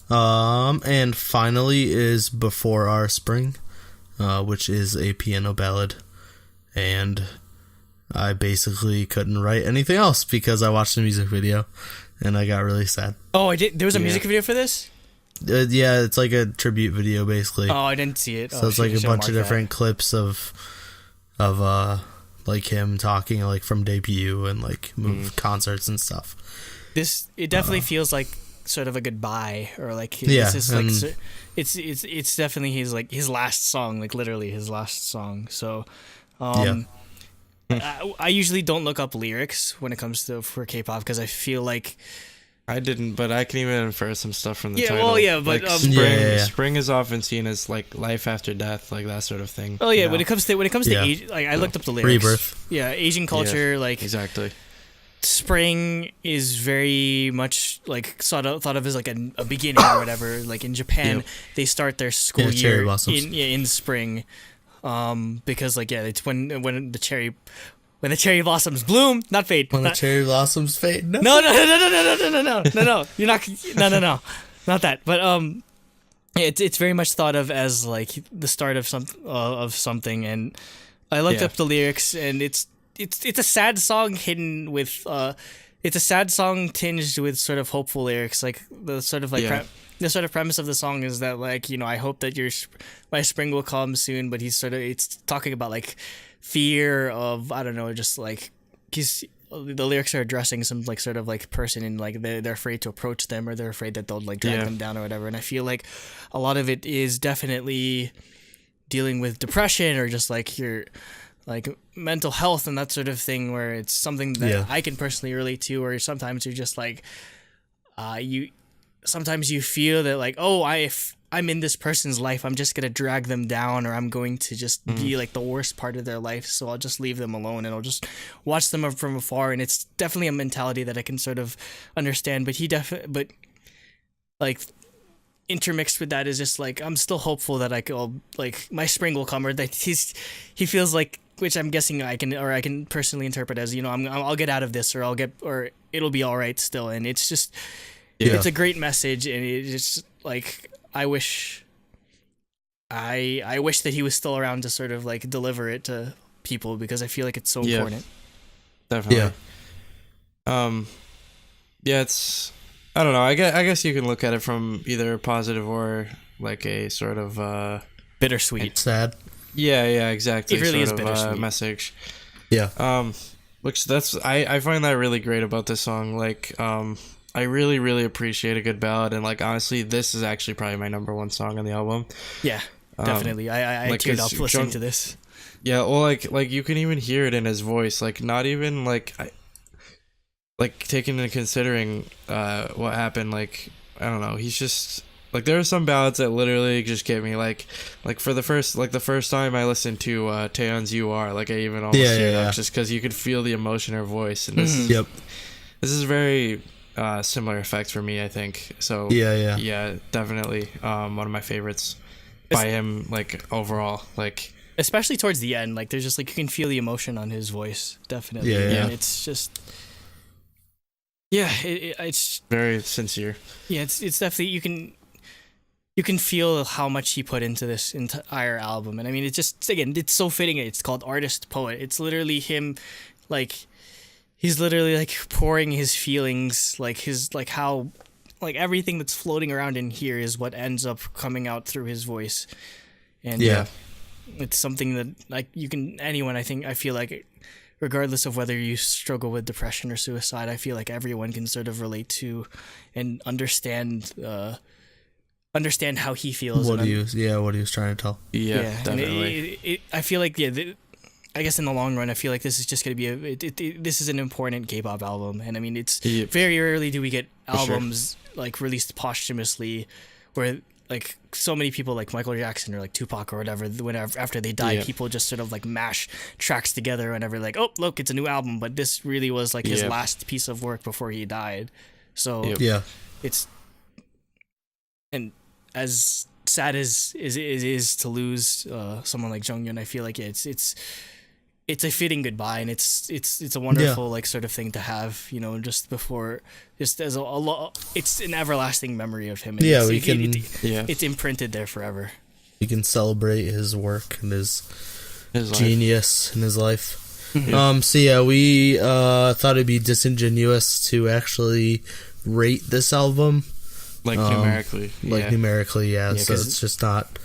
And finally is Before Our Spring, which is a piano ballad, and I basically couldn't write anything else because I watched the music video and I got really sad. Oh, I did. There was a music video for this? Yeah, it's like a tribute video basically. Oh, I didn't see it. So it's like a bunch of different clips of like him talking like from debut and like concerts and stuff. It definitely feels like sort of a goodbye, or like it's definitely his last song, like literally his last song. So I usually don't look up lyrics when it comes to for K-pop because I feel like I didn't, but I can even infer some stuff from the title. Well, yeah, but like spring is often seen as like life after death, like that sort of thing. Oh yeah, when it comes to Asian, like I looked up the lyrics. Rebirth. Yeah, Asian culture, like exactly. Spring is very much like thought of as like a beginning or whatever. Like in Japan, they start their school year in spring, because like it's when the cherry blossoms bloom, not fade. When the cherry blossoms fade. No. You're not. No. Not that. But it's very much thought of as like the start of something. And I looked up the lyrics, and it's a sad song hidden with it's a sad song tinged with sort of hopeful lyrics. Like the sort of like the sort of premise of the song is that like, you know, I hope that my spring will come soon. But it's talking about like fear of, I don't know, just like the lyrics are addressing some like sort of like person, and like they're afraid to approach them, or they're afraid that they'll like drag them down or whatever. And I feel like a lot of it is definitely dealing with depression or just like your like mental health and that sort of thing, where it's something that I can personally relate to. Or sometimes you're just like sometimes you feel that like, oh, if I'm in this person's life, I'm just gonna drag them down, or I'm going to just be like the worst part of their life, so I'll just leave them alone and I'll just watch them from afar. And it's definitely a mentality that I can sort of understand. But but like intermixed with that is just like, I'm still hopeful that I'll like my spring will come, or that he feels like, which I'm guessing I can personally interpret as, you know, I'll get out of this, or it'll be all right still. And it's just it's a great message, and it's just like, I wish that he was still around to sort of like deliver it to people, because I feel like it's so important. Definitely. It's, I don't know. I guess you can look at it from either positive or like a sort of bittersweet, sad. Yeah, exactly. It really is bittersweet message. Yeah. Which I find that really great about this song. Like, I really, really appreciate a good ballad, and like honestly, this is actually probably my number one song on the album. Yeah, definitely. I like, teared up listening to this. Yeah, well, like you can even hear it in his voice. Like, not even like taking into considering what happened. Like, I don't know. He's just Like there are some ballads that literally just get me. Like for the first time I listened to Taeyeon's "You Are," like I even almost teared up just because you could feel the emotion in her voice, and this is very similar effects for me, I think. So yeah, definitely one of my favorites by him. Like overall, like especially towards the end, like there's just like you can feel the emotion on his voice, definitely. And it's just. Yeah, it's very sincere. Yeah, it's definitely you can feel how much he put into this entire album, and I mean it's just again it's so fitting. It's called Artist Poet. It's literally him, like he's literally like pouring his feelings, like his like how like everything that's floating around in here is what ends up coming out through his voice, and it's something that like you can anyone I feel like. Regardless of whether you struggle with depression or suicide, I feel like everyone can sort of relate to and understand how he feels. What he was trying to tell. Yeah, definitely. I feel like I guess in the long run, I feel like this is just going to be this is an important K-pop album, and I mean it's very rarely do we get albums like released posthumously where like so many people like Michael Jackson or like Tupac or whatever, whenever after they die, people just sort of like mash tracks together whenever like, oh look, it's a new album, but this really was like his last piece of work before he died. So it's and as sad as it is to lose someone like Jonghyun, I feel like it's a fitting goodbye, and it's a wonderful like sort of thing to have, you know, just before, just as it's an everlasting memory of him. And it's imprinted there forever. We can celebrate his work and his genius in his life. So yeah, we thought it'd be disingenuous to actually rate this album, like numerically. So it's just not.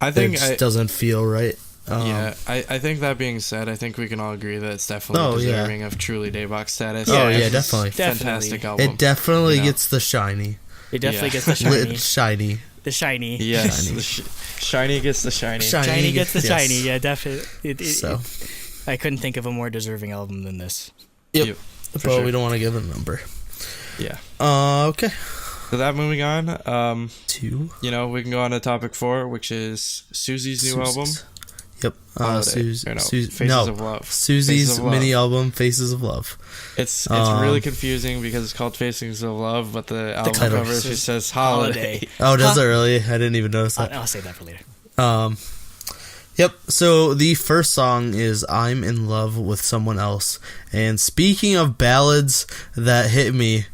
I think it doesn't feel right. I think that being said, I think we can all agree that it's definitely deserving of truly Daebak status. Definitely. Fantastic album. It definitely gets the shiny. It definitely gets the shiny. Shiny. The shiny. Yes. Shiny gets the shiny. Shiny gets the shiny. Yeah, definitely. I couldn't think of a more deserving album than this. Yep. But we don't want to give it a number. Yeah. Okay. So that moving on, 2. You know, we can go on to topic 4, which is Suzy's new album. Yep. Faces of Love. Suzy's mini album, Faces of Love. It's really confusing because it's called Faces of Love, but the album cover just says Holiday. Oh, does it really? I didn't even notice that. I'll save that for later. Yep. So the first song is "I'm in Love with Someone Else," and speaking of ballads that hit me,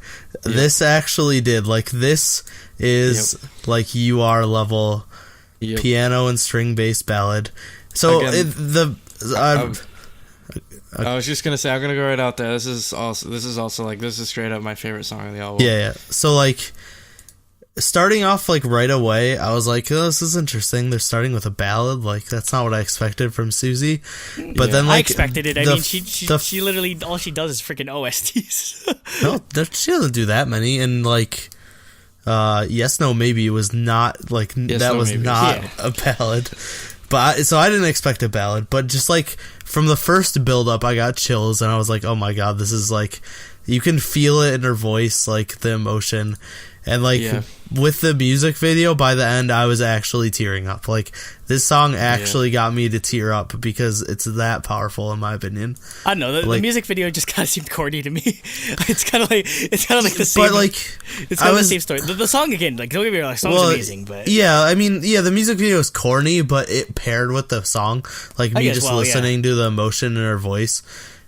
this actually did. Like this is like "You Are" level piano and string bass ballad. So again, I was just gonna say, I'm gonna go right out there. This is also like this is straight up my favorite song on the album. Yeah. So like starting off like right away, I was like, oh, this is interesting. They're starting with a ballad. Like that's not what I expected from Suzy. But then like I expected it. I mean, she literally all she does is freaking OSTs. No, she doesn't do that many. And like, Yes No Maybe was not like that was not a ballad. But so I didn't expect a ballad, but just like from the first build up, I got chills and I was like, oh my god, this is like, you can feel it in her voice, like the emotion. And like with the music video, by the end, I was actually tearing up. Like this song actually got me to tear up because it's that powerful, in my opinion. I don't know. The music video just kind of seemed corny to me. It's kind of like the same. But like, it's kind of the same story. The song again, like don't get me wrong, the song's amazing, but I mean, the music video is corny, but it paired with the song, like me just listening to the emotion in her voice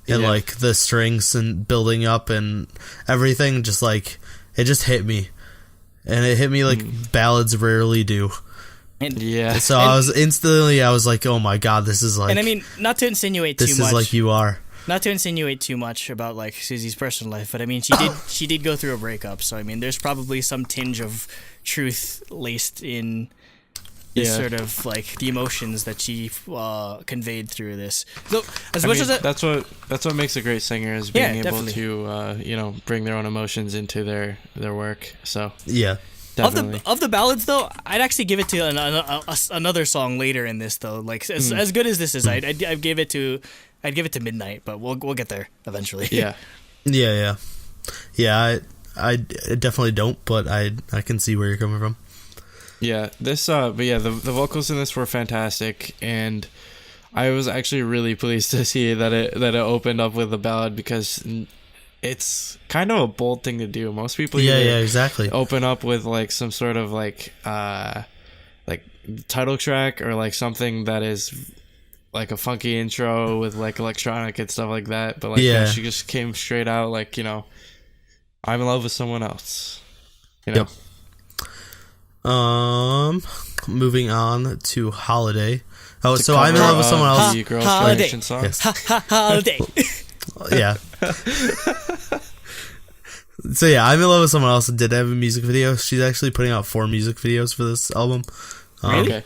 and like the strings and building up and everything, just like it just hit me. And it hit me like ballads rarely do. So I was like, oh my god, this is like... And I mean, not to insinuate too much... This is like You Are. Not to insinuate too much about like Suzy's personal life, but I mean, she did go through a breakup, so I mean, there's probably some tinge of truth laced in this sort of like the emotions that she conveyed through this. So that's what makes a great singer, is being able to bring their own emotions into their work. So definitely. Of the ballads though, I'd actually give it to another song later in this though. Like as good as this is, I'd give it to Midnight, but we'll get there eventually. I definitely don't, but I can see where you're coming from. Yeah, the vocals in this were fantastic, and I was actually really pleased to see that it opened up with a ballad, because it's kind of a bold thing to do. Most people exactly open up with like some sort of like title track, or like something that is like a funky intro with like electronic and stuff like that. But like she just came straight out like, I'm in love with someone else. Yep. Moving on to Holiday. Oh, so I'm in love with someone else. Holiday. Song. Yes. Holiday. Yeah. So yeah, I'm in love with someone else. Did have a music video. She's actually putting out 4 music videos for this album. Really? Okay.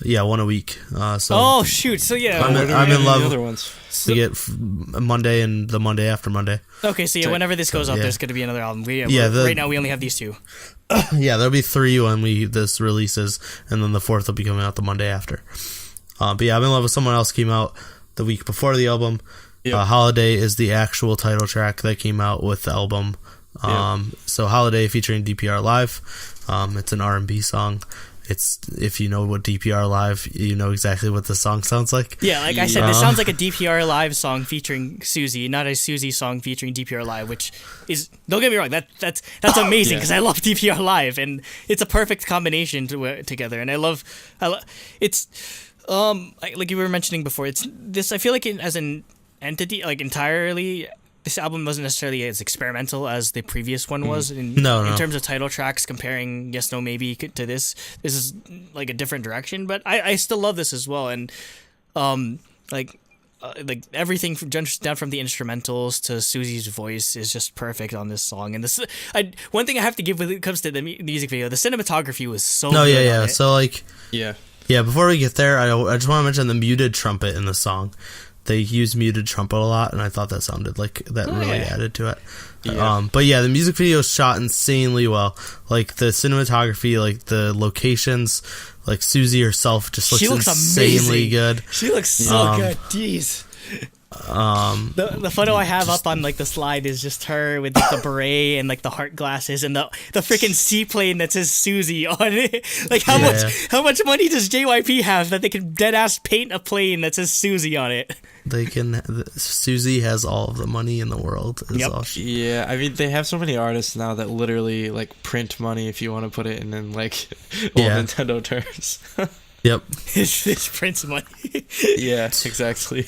Yeah, 1 a week. Oh shoot! So yeah, I'm in love. The other ones? We get Monday and the Monday after Monday. Okay, so yeah, whenever this goes up, there's going to be another album. Right now we only have these 2. Yeah, there'll be 3 when this releases, and then the 4th will be coming out the Monday after. But yeah, I'm in love with someone else came out the week before the album. Yep. Holiday is the actual title track that came out with the album. So Holiday featuring DPR Live. It's an R&B song. It's, if you know what DPR Live, you know exactly what the song sounds like. Yeah, like I said, this sounds like a DPR Live song featuring Suzy, not a Suzy song featuring DPR Live, which is, don't get me wrong, that's amazing, because I love DPR Live, and it's a perfect combination together, and I love it's like you were mentioning before, it's this, I feel like as an entity, like entirely, this album wasn't necessarily as experimental as the previous one was. In terms of title tracks, comparing Yes, No, Maybe to this is like a different direction. But I still love this as well, and like everything down from the instrumentals to Suzy's voice is just perfect on this song. And this, one thing I have to give when it comes to the music video, the cinematography was so good. Yeah. So like, yeah. Before we get there, I just want to mention the muted trumpet in the song. They use muted trumpet a lot, and I thought that sounded like that added to it. Yeah. But yeah, the music video is shot insanely well. Like the cinematography, like the locations, like Suzy herself just looks insanely amazing. Good. She looks so good. Jeez. The photo I have up on like the slide is just her with like, the beret and like the heart glasses and the freaking seaplane that says Suzy on it. Like how much money does JYP have that they can dead ass paint a plane that says Suzy on it? They can. Suzy has all of the money in the world. Yeah, I mean they have so many artists now that literally like print money if you want to put it in like old Nintendo terms. Yep. It's prints money. Yeah, exactly.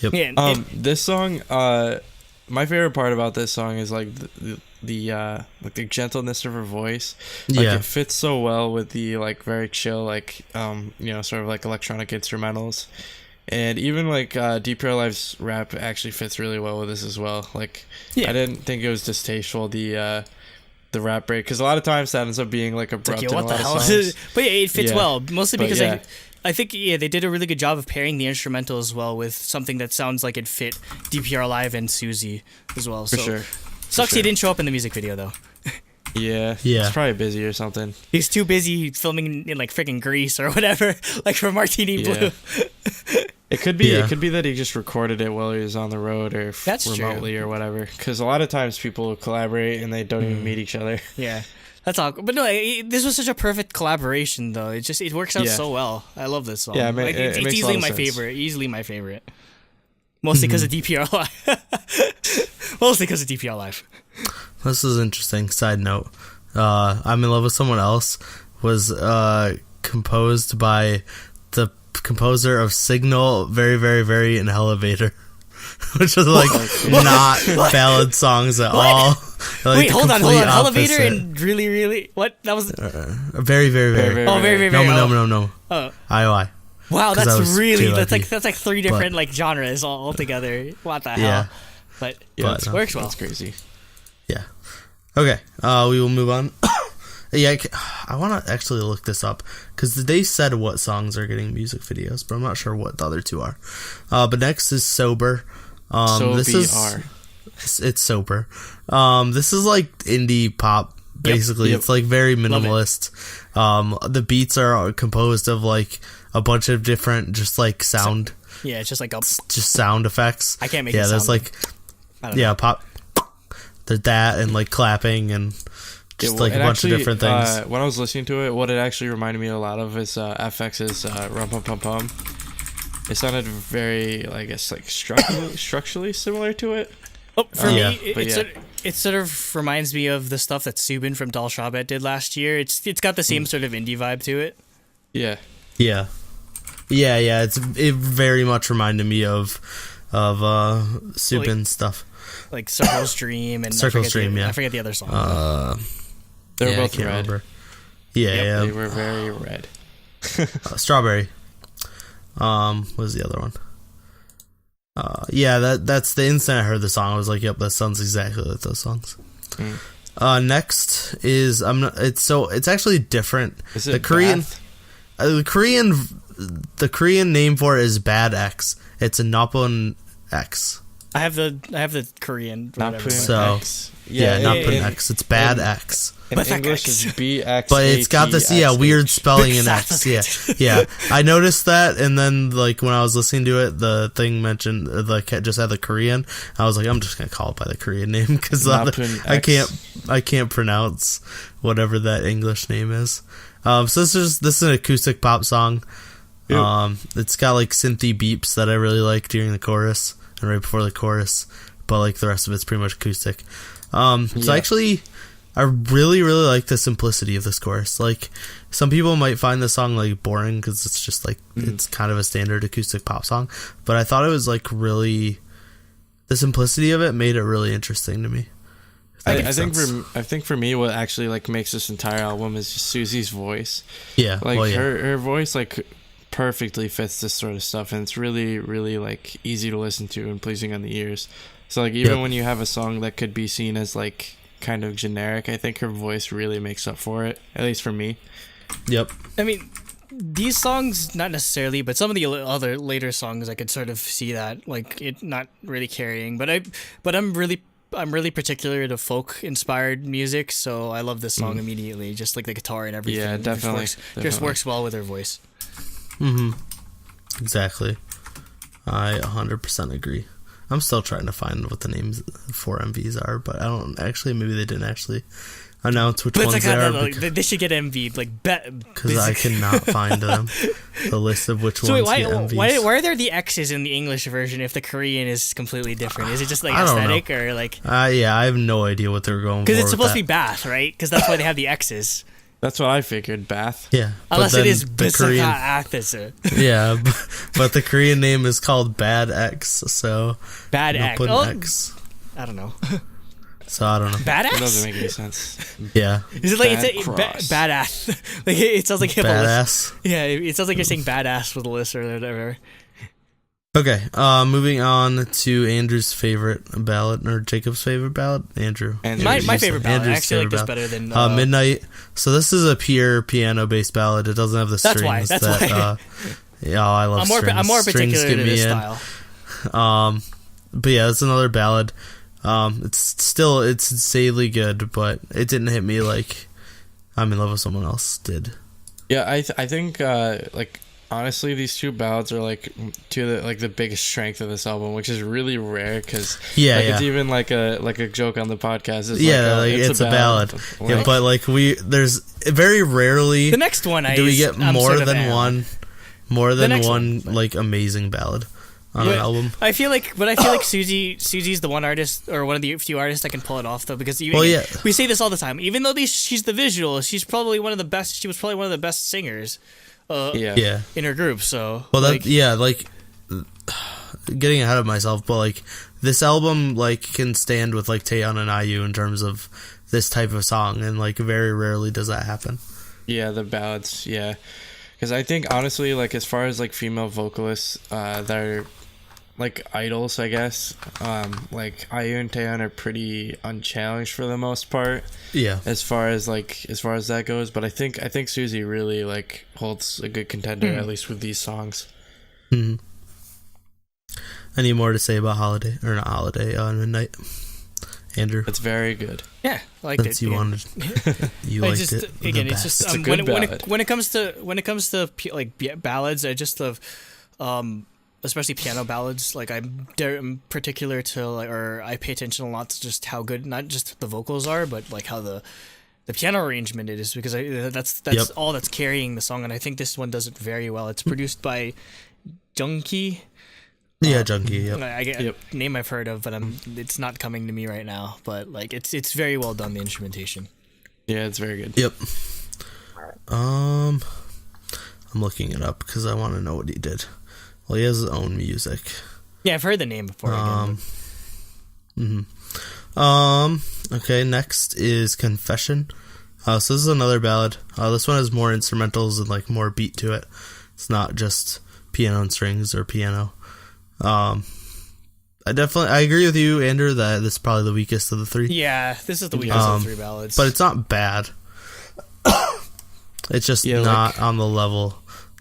Yep. Yeah, this song, my favorite part about this song is like the gentleness of her voice. Like it fits so well with the like very chill like sort of like electronic instrumentals, and even like DPR Live's rap actually fits really well with this as well. Like I didn't think it was distasteful the rap break, because a lot of times that ends up being like abrupt. What the hell is it? But yeah, it fits well mostly because I think they did a really good job of pairing the instrumental as well with something that sounds like it fit DPR Live and Suzy as well. For sure. Sucks he didn't show up in the music video though. Yeah. He's probably busy or something. He's too busy filming in like freaking Greece or whatever, like for Martini Blue. It could be that he just recorded it while he was on the road or remotely or whatever. Because a lot of times people collaborate and they don't even meet each other. Yeah. That's all. But no, this was such a perfect collaboration, though. It works out so well. I love this song. Yeah, it's easily my favorite. Easily my favorite. Mostly because of DPR Live. Mostly because of DPR Live. This is interesting. Side note: "I'm in Love with Someone Else" was composed by the composer of "Signal," "Very, Very, Very," and "Elevator," which is like not ballad songs at all. Like wait, hold on. opposite. Elevator and really, really what? That was very, very, very. Oh, very, very, very. No. Oh. IOI. Wow, that's really that's like 3 different like genres all together. What the hell? Yeah. But it works well. That's crazy. Yeah. Okay. We will move on. I want to actually look this up because they said what songs are getting music videos, but I'm not sure what the other 2 are. But next is Sober. It's Sober. This is like indie pop. Basically, It's like very minimalist. The beats are composed of like a bunch of different, just like sound. It's just like just sound effects. I can't make it sound. There's like pop. There's that and like clapping and Just like a bunch of different things. When I was listening to it, what it actually reminded me a lot of is FX's Rum Pum Pum Pum. It sounded very, I guess, like structurally similar to it. Oh, for me, it sort of reminds me of the stuff that Subin from Dal Shabet did last year. It's got the same sort of indie vibe to it. Yeah. Yeah. It very much reminded me of Subin stuff. Like Circle's Dream and Circle's Dream. I forget the other song. They were both red. Remember. Yeah, They were very red. Strawberry. What was the other one? That's the instant I heard the song. I was like, "Yep, that sounds exactly like those songs." Next is it's actually different. Is it the Korean? The Korean name for it is Bad X. It's a Napon X. I have the Korean. Napon so X. Napon X. It's Bad X. In English is BX. But it's got this weird spelling in X. Yeah. I noticed that, and then like when I was listening to it, the thing mentioned just had the Korean. I was like, I'm just gonna call it by the Korean name because I can't pronounce whatever that English name is. So this is an acoustic pop song. It's got like synthy beeps that I really like during the chorus and right before the chorus, but like the rest of it's pretty much acoustic. So actually, I really, really like the simplicity of this chorus. Like, some people might find the song like boring because it's just like it's kind of a standard acoustic pop song, but I thought it was like really, the simplicity of it made it really interesting to me. I think for me, what actually like makes this entire album is just Suzy's voice. Yeah, like her voice like perfectly fits this sort of stuff, and it's really, really like easy to listen to and pleasing on the ears. So like even when you have a song that could be seen as like kind of generic, I think her voice really makes up for it, at least for me. Yep. I mean, these songs not necessarily, but some of the other later songs I could sort of see that like it not really carrying, but I'm really particular to folk inspired music, so I love this song immediately, just like the guitar and everything. Yeah, definitely. Just works well with her voice. Exactly. I 100% agree. I'm still trying to find what the names for MVs are, but I don't actually. Maybe they didn't actually announce which ones they are. They should get MV'd, because I cannot find them. The list of which ones get MVs. Why are there the X's in the English version if the Korean is completely different? Is it just like aesthetic or like? Yeah, I have no idea what they're going for. Because it's supposed to be Bath, right? Because that's why they have the X's. That's what I figured, Bath. Yeah. Unless it is Korean. Yeah, but the Korean name is called Bad X, so... Bad X. X. I don't know. So I don't know. Bad X? It doesn't make any sense. Yeah. Is it like badass? Like it sounds like badass. Yeah, it sounds like you're saying badass with a list or whatever. Okay, moving on to Andrew's favorite ballad, or Jacob's favorite ballad. Andrew. My favorite ballad. I actually like this better than... Midnight. So this is a pure piano-based ballad. It doesn't have the strings. That's why. I love strings. I'm more particular to this style. But yeah, it's another ballad. It's insanely good, but it didn't hit me like I'm in Love with Someone Else did. Yeah, I think like... Honestly, these two ballads are like the biggest strength of this album, which is really rare because it's even like a joke on the podcast. It's a ballad. Yeah, but like there's very rarely the next one do we get more than one like amazing ballad on an album. I feel like Suzy's the one artist or one of the few artists that can pull it off though, because we say this all the time. Even though she's the visual, she's probably one of the best. She was probably one of the best singers. In her group, so getting ahead of myself, but like this album like can stand with like Taeyeon and IU in terms of this type of song, and like very rarely does that happen. Yeah, the ballads, because I think honestly, like as far as like female vocalists that are like idols, I guess, like IU and Taeyeon are pretty unchallenged for the most part. Yeah. As far as that goes, but I think Suzy really like holds a good contender at least with these songs. Mm-hmm. Any more to say about Midnight, Andrew? It's very good. Yeah, I liked it. You liked it. Again, it's just it's a good ballad. When it comes to like ballads, I just love especially piano ballads. Like I'm particular to or I pay attention a lot to just how good not just the vocals are, but like how the the piano arrangement is, because that's Yep. all that's carrying the song, and I think this one does it very well. It's produced by Jonghyun. Yeah, Junkie. Yep. Name I've heard of, but it's not coming to me right now. But like, it's very well done, the instrumentation. Yeah, it's very good. Yep. I'm looking it up because I want to know what he did. Well, he has his own music. Yeah, I've heard the name before. Okay, next is Confession. So this is another ballad. This one has more instrumentals and like more beat to it. It's not just piano and strings or piano. I agree with you, Andrew, that this is probably the weakest of the three. Yeah, this is the weakest of the three ballads. But it's not bad. It's just not on the level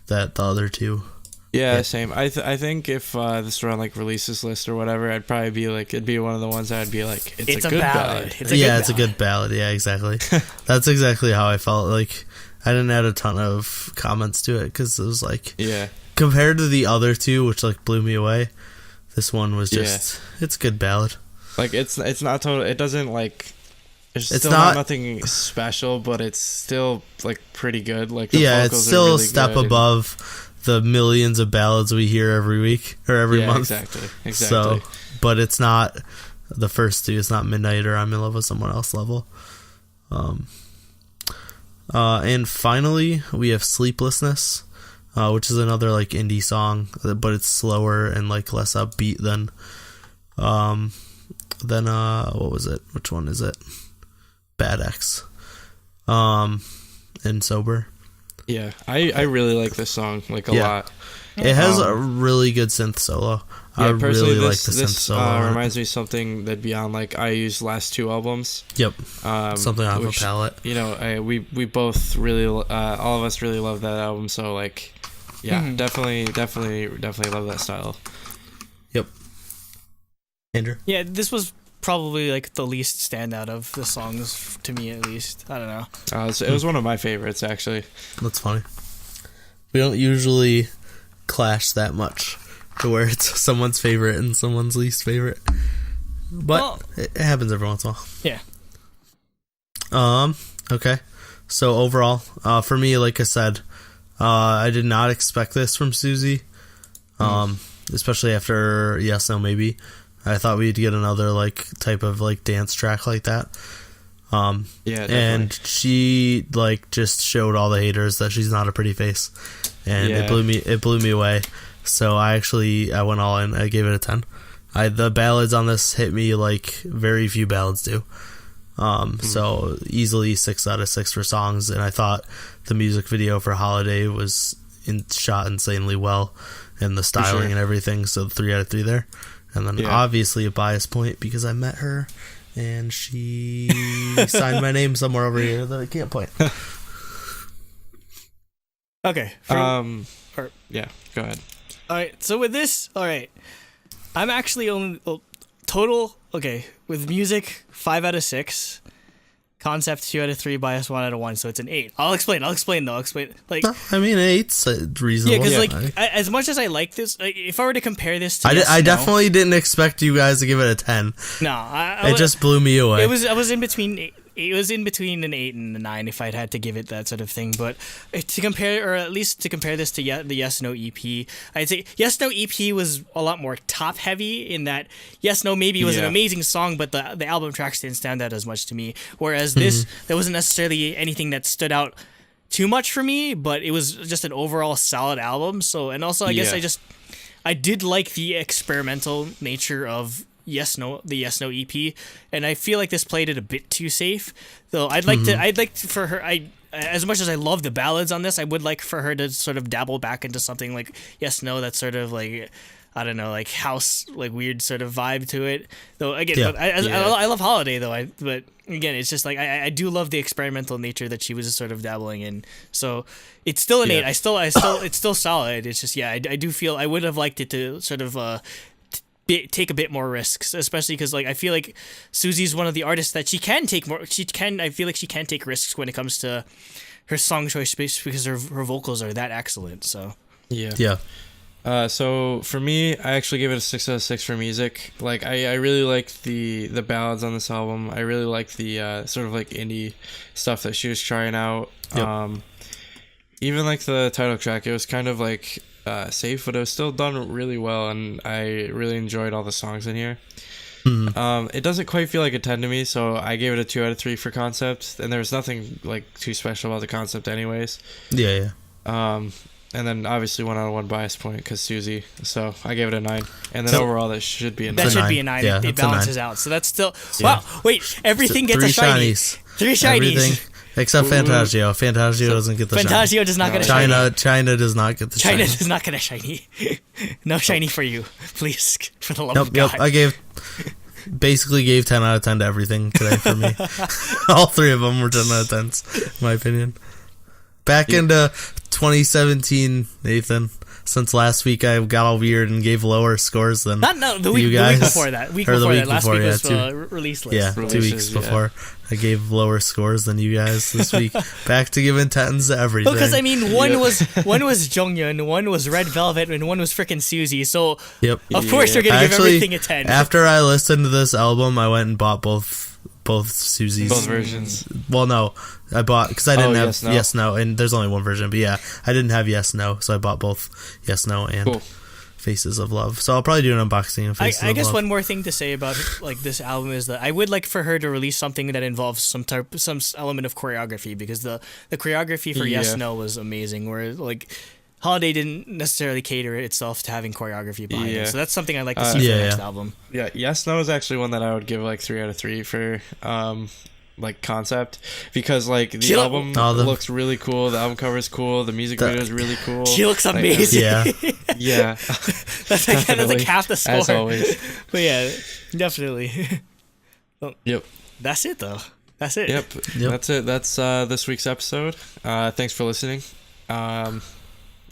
that the other two. Yeah, same. I think if this were on like releases list or whatever, I'd probably be like, it'd be one of the ones I'd be like, it's a good ballad. It's a good ballad. Yeah, exactly. That's exactly how I felt. Like, I didn't add a ton of comments to it because it was like, compared to the other two, which like blew me away, this one was just it's a good ballad. Like, it's not total. It doesn't like. It's still not nothing special, but it's still like pretty good. Like, the vocals it's still are really a step above the millions of ballads we hear every week or every month. Exactly. So, but it's not the first two. It's not Midnight or I'm in Love with Someone Else level. And finally, we have Sleeplessness, which is another like indie song, but it's slower and like less upbeat than what was it? Which one is it? Bad X. And Sober. Yeah, I really like this song like a lot. It has a really good synth solo. I really like the synth solo. Reminds me of something that'd be on like IU's last two albums. Yep. Something off a palette. You know, we both really, all of us really love that album. So like, yeah, definitely love that style. Yep. Andrew? Yeah, this was probably like the least standout of the songs to me, at least. I don't know. It was one of my favorites, actually. That's funny. We don't usually clash that much to where it's someone's favorite and someone's least favorite, but it happens every once in a while. Yeah. Okay. So overall, for me, like I said, I did not expect this from Suzy. Especially after Yes No Maybe. I thought we'd get another like type of like dance track like that. Yeah, definitely. And she like just showed all the haters that she's not a pretty face, and it blew me away. So I went all in. I gave it a 10. The ballads on this hit me like very few ballads do. So easily 6 out of 6 for songs, and I thought the music video for Holiday was shot insanely well, and the styling and everything. So 3 out of 3 there. And then obviously a bias point because I met her and she signed my name somewhere over here that I can't point. Okay. Yeah, go ahead. All right. So with this, I'm actually only total. Okay, with music, 5 out of 6. Concept 2 out of 3, bias 1 out of 1, so it's an 8. I'll explain though. Like, I mean, 8's reasonable. Yeah, because like as much as I like this, like, if I were to compare this to, I definitely didn't expect you guys to give it a 10. No, it just blew me away. I was in between. It was in between an 8 and a 9 if I'd had to give it that sort of thing. But to compare, or at least to compare this to the Yes No EP, I'd say Yes No EP was a lot more top heavy in that Yes No Maybe was an amazing song, but the album tracks didn't stand out as much to me. Whereas this, there wasn't necessarily anything that stood out too much for me, but it was just an overall solid album. So, and also I guess I did like the experimental nature of the Yes No EP, and I feel like this played it a bit too safe. Though I'd like for her, as much as I love the ballads on this, I would like for her to sort of dabble back into something like Yes No, that's sort of like, I don't know, like house, like weird sort of vibe to it. Though again, I love Holiday though. But again, it's just like I do love the experimental nature that she was sort of dabbling in. So it's still an 8. It's still solid. It's just I do feel I would have liked it to sort of take a bit more risks, especially because like I feel like Suzy's one of the artists that I feel like she can take risks when it comes to her song choice because her vocals are that excellent. So yeah So for me, I actually gave it a 6 out of 6 for music. Like I really like the ballads on this album. I really like the sort of like indie stuff that she was trying out. Yep. Even like the title track, it was kind of like safe, but it was still done really well, and I really enjoyed all the songs in here. Mm-hmm. It doesn't quite feel like a 10 to me, so I gave it a 2 out of 3 for concept, and there was nothing like too special about the concept anyways. Yeah. And then obviously 1 out of 1 bias point because Suzy, so I gave it a 9, and then So- overall that should be a 9. That It's a should 9. be a 9. Yeah, It that's a 9. balances out. So that's still... Yeah. Wow. Wait. Everything gets Three a shiny. shinies. 3 shinies. Everything except Fantagio. Fantagio doesn't get the shiny. Fantagio does not get a shiny. China does not get the China shiny. does not get a shiny. No shiny for you. Please. For the love of Yep. God. I basically gave 10 out of 10 to everything today for me. All 3 of them were 10 out of 10s, in my opinion. Back into 2017, Nathan. Since last week I got all weird and gave lower scores than the week before that. Last week was release list. Yeah, 2 weeks before. I gave lower scores than you guys this week. Back to giving 10s to everything. Because I mean, one was Jonghyun, one was Red Velvet, and one was freaking Suzy. So of course you're gonna give everything a 10. After I listened to this album, I went and bought both Suzy's. Both versions. Well, no, I bought because I didn't have Yes No, and there's only one version. But yeah, I didn't have Yes No, so I bought both Yes No and Faces of Love. So I'll probably do an unboxing of Faces of Love. I guess one more thing to say about like this album is that I would like for her to release something that involves some element of choreography, because the choreography for Yes No was amazing. Where like Holiday didn't necessarily cater itself to having choreography behind it. So that's something I'd like to see for the next album. Yeah, Yes No is actually one that I would give like 3 out of 3 for like concept, because like the album looks really cool, the album cover is cool, the music video is really cool. She looks amazing. Yeah. that's like half the score. As always. But yeah, definitely. Yep. That's it though. That's it. Yep. That's it. That's this week's episode. Thanks for listening.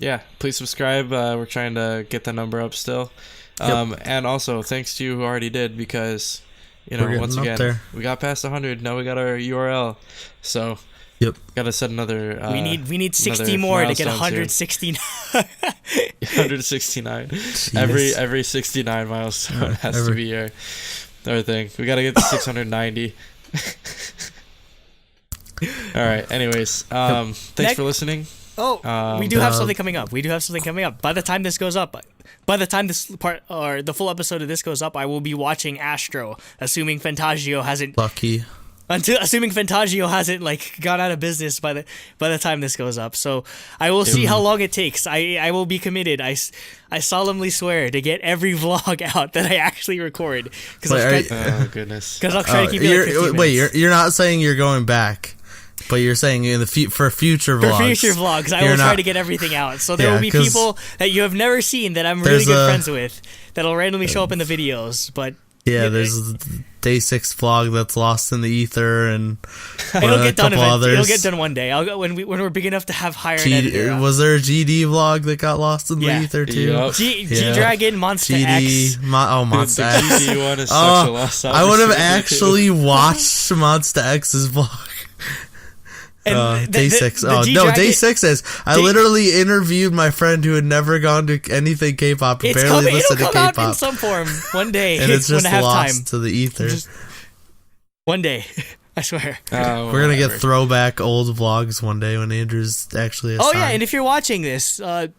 Yeah, please subscribe. We're trying to get the number up still. And also, thanks to you who already did, because, you know, once again, we got past 100. Now we got our URL. So, got to set another... we need 60 more to get 169. 169. Every 69 milestone has to be our thing. We got to get to 690. All right. Anyways, thanks for listening. We do have something coming up. By the time this goes up, by the time this part or the full episode of this goes up, I will be watching Astro, assuming Fantagio hasn't like gone out of business by the time this goes up. So I will see how long it takes. I will be committed. I solemnly swear to get every vlog out that I actually record. Oh goodness! Because I'll try to keep it like 15 minutes. You're not saying you're going back. But you're saying in the for future vlogs. For future vlogs, I will try to get everything out. So there will be people that you have never seen that I'm really good friends with that'll randomly show up in the videos. But there's Day 6 vlog that's lost in the ether, and it'll get done eventually. It'll get done one day. I'll go when we're big enough to have hire an editor. Was there a GD vlog that got lost in the ether too? Yep. G-Dragon, Monster X. Monster X. The GD one is such a lost I would have actually watched Monster X's vlog. Day 6. Day 6 is. I literally interviewed my friend who had never gone to anything K-pop, barely listened to K-pop. It'll come out in some form one day. And it's just when I have lost time. to the ether. One day. I swear. We're going to get throwback old vlogs one day when Andrew's actually a yeah, and if you're watching this, the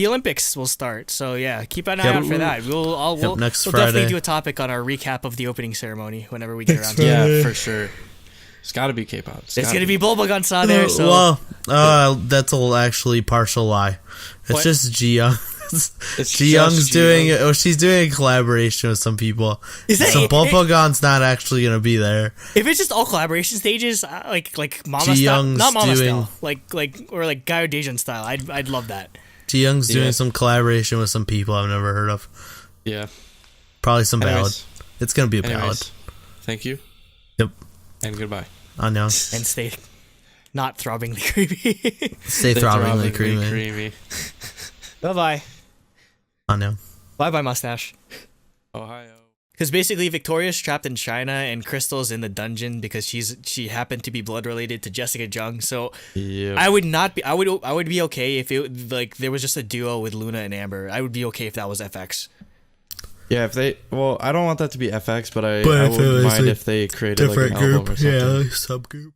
Olympics will start. So yeah, keep an eye out for that. We'll definitely do a topic on our recap of the opening ceremony whenever we get around to it. Yeah, for sure. It's got to be K-pop. It's going to be Bulbagonsa there. So. That's actually partial lie. It's just Ji-young. Ji-young's doing it. She's doing a collaboration with some people. So Bulbagon's not actually going to be there. If it's just all collaboration stages, like Mama style, not Mama style, like Gaio Daejun style, I'd love that. Ji-young's doing some collaboration with some people I've never heard of. Yeah. Probably some ballad. It's going to be a ballad. Thank you. Yep. And goodbye. Annyeong. And stay not throbbingly creepy. Stay throbbingly creamy. Bye-bye. Annyeong. Bye-bye, mustache. Ohio. Because basically Victoria's trapped in China and Crystal's in the dungeon because she happened to be blood related to Jessica Jung. So Yep. I would be okay if it like there was just a duo with Luna and Amber. I would be okay if that was FX. Yeah, I don't want that to be FX, but I wouldn't mind if they created like an album or something. Yeah, like subgroup.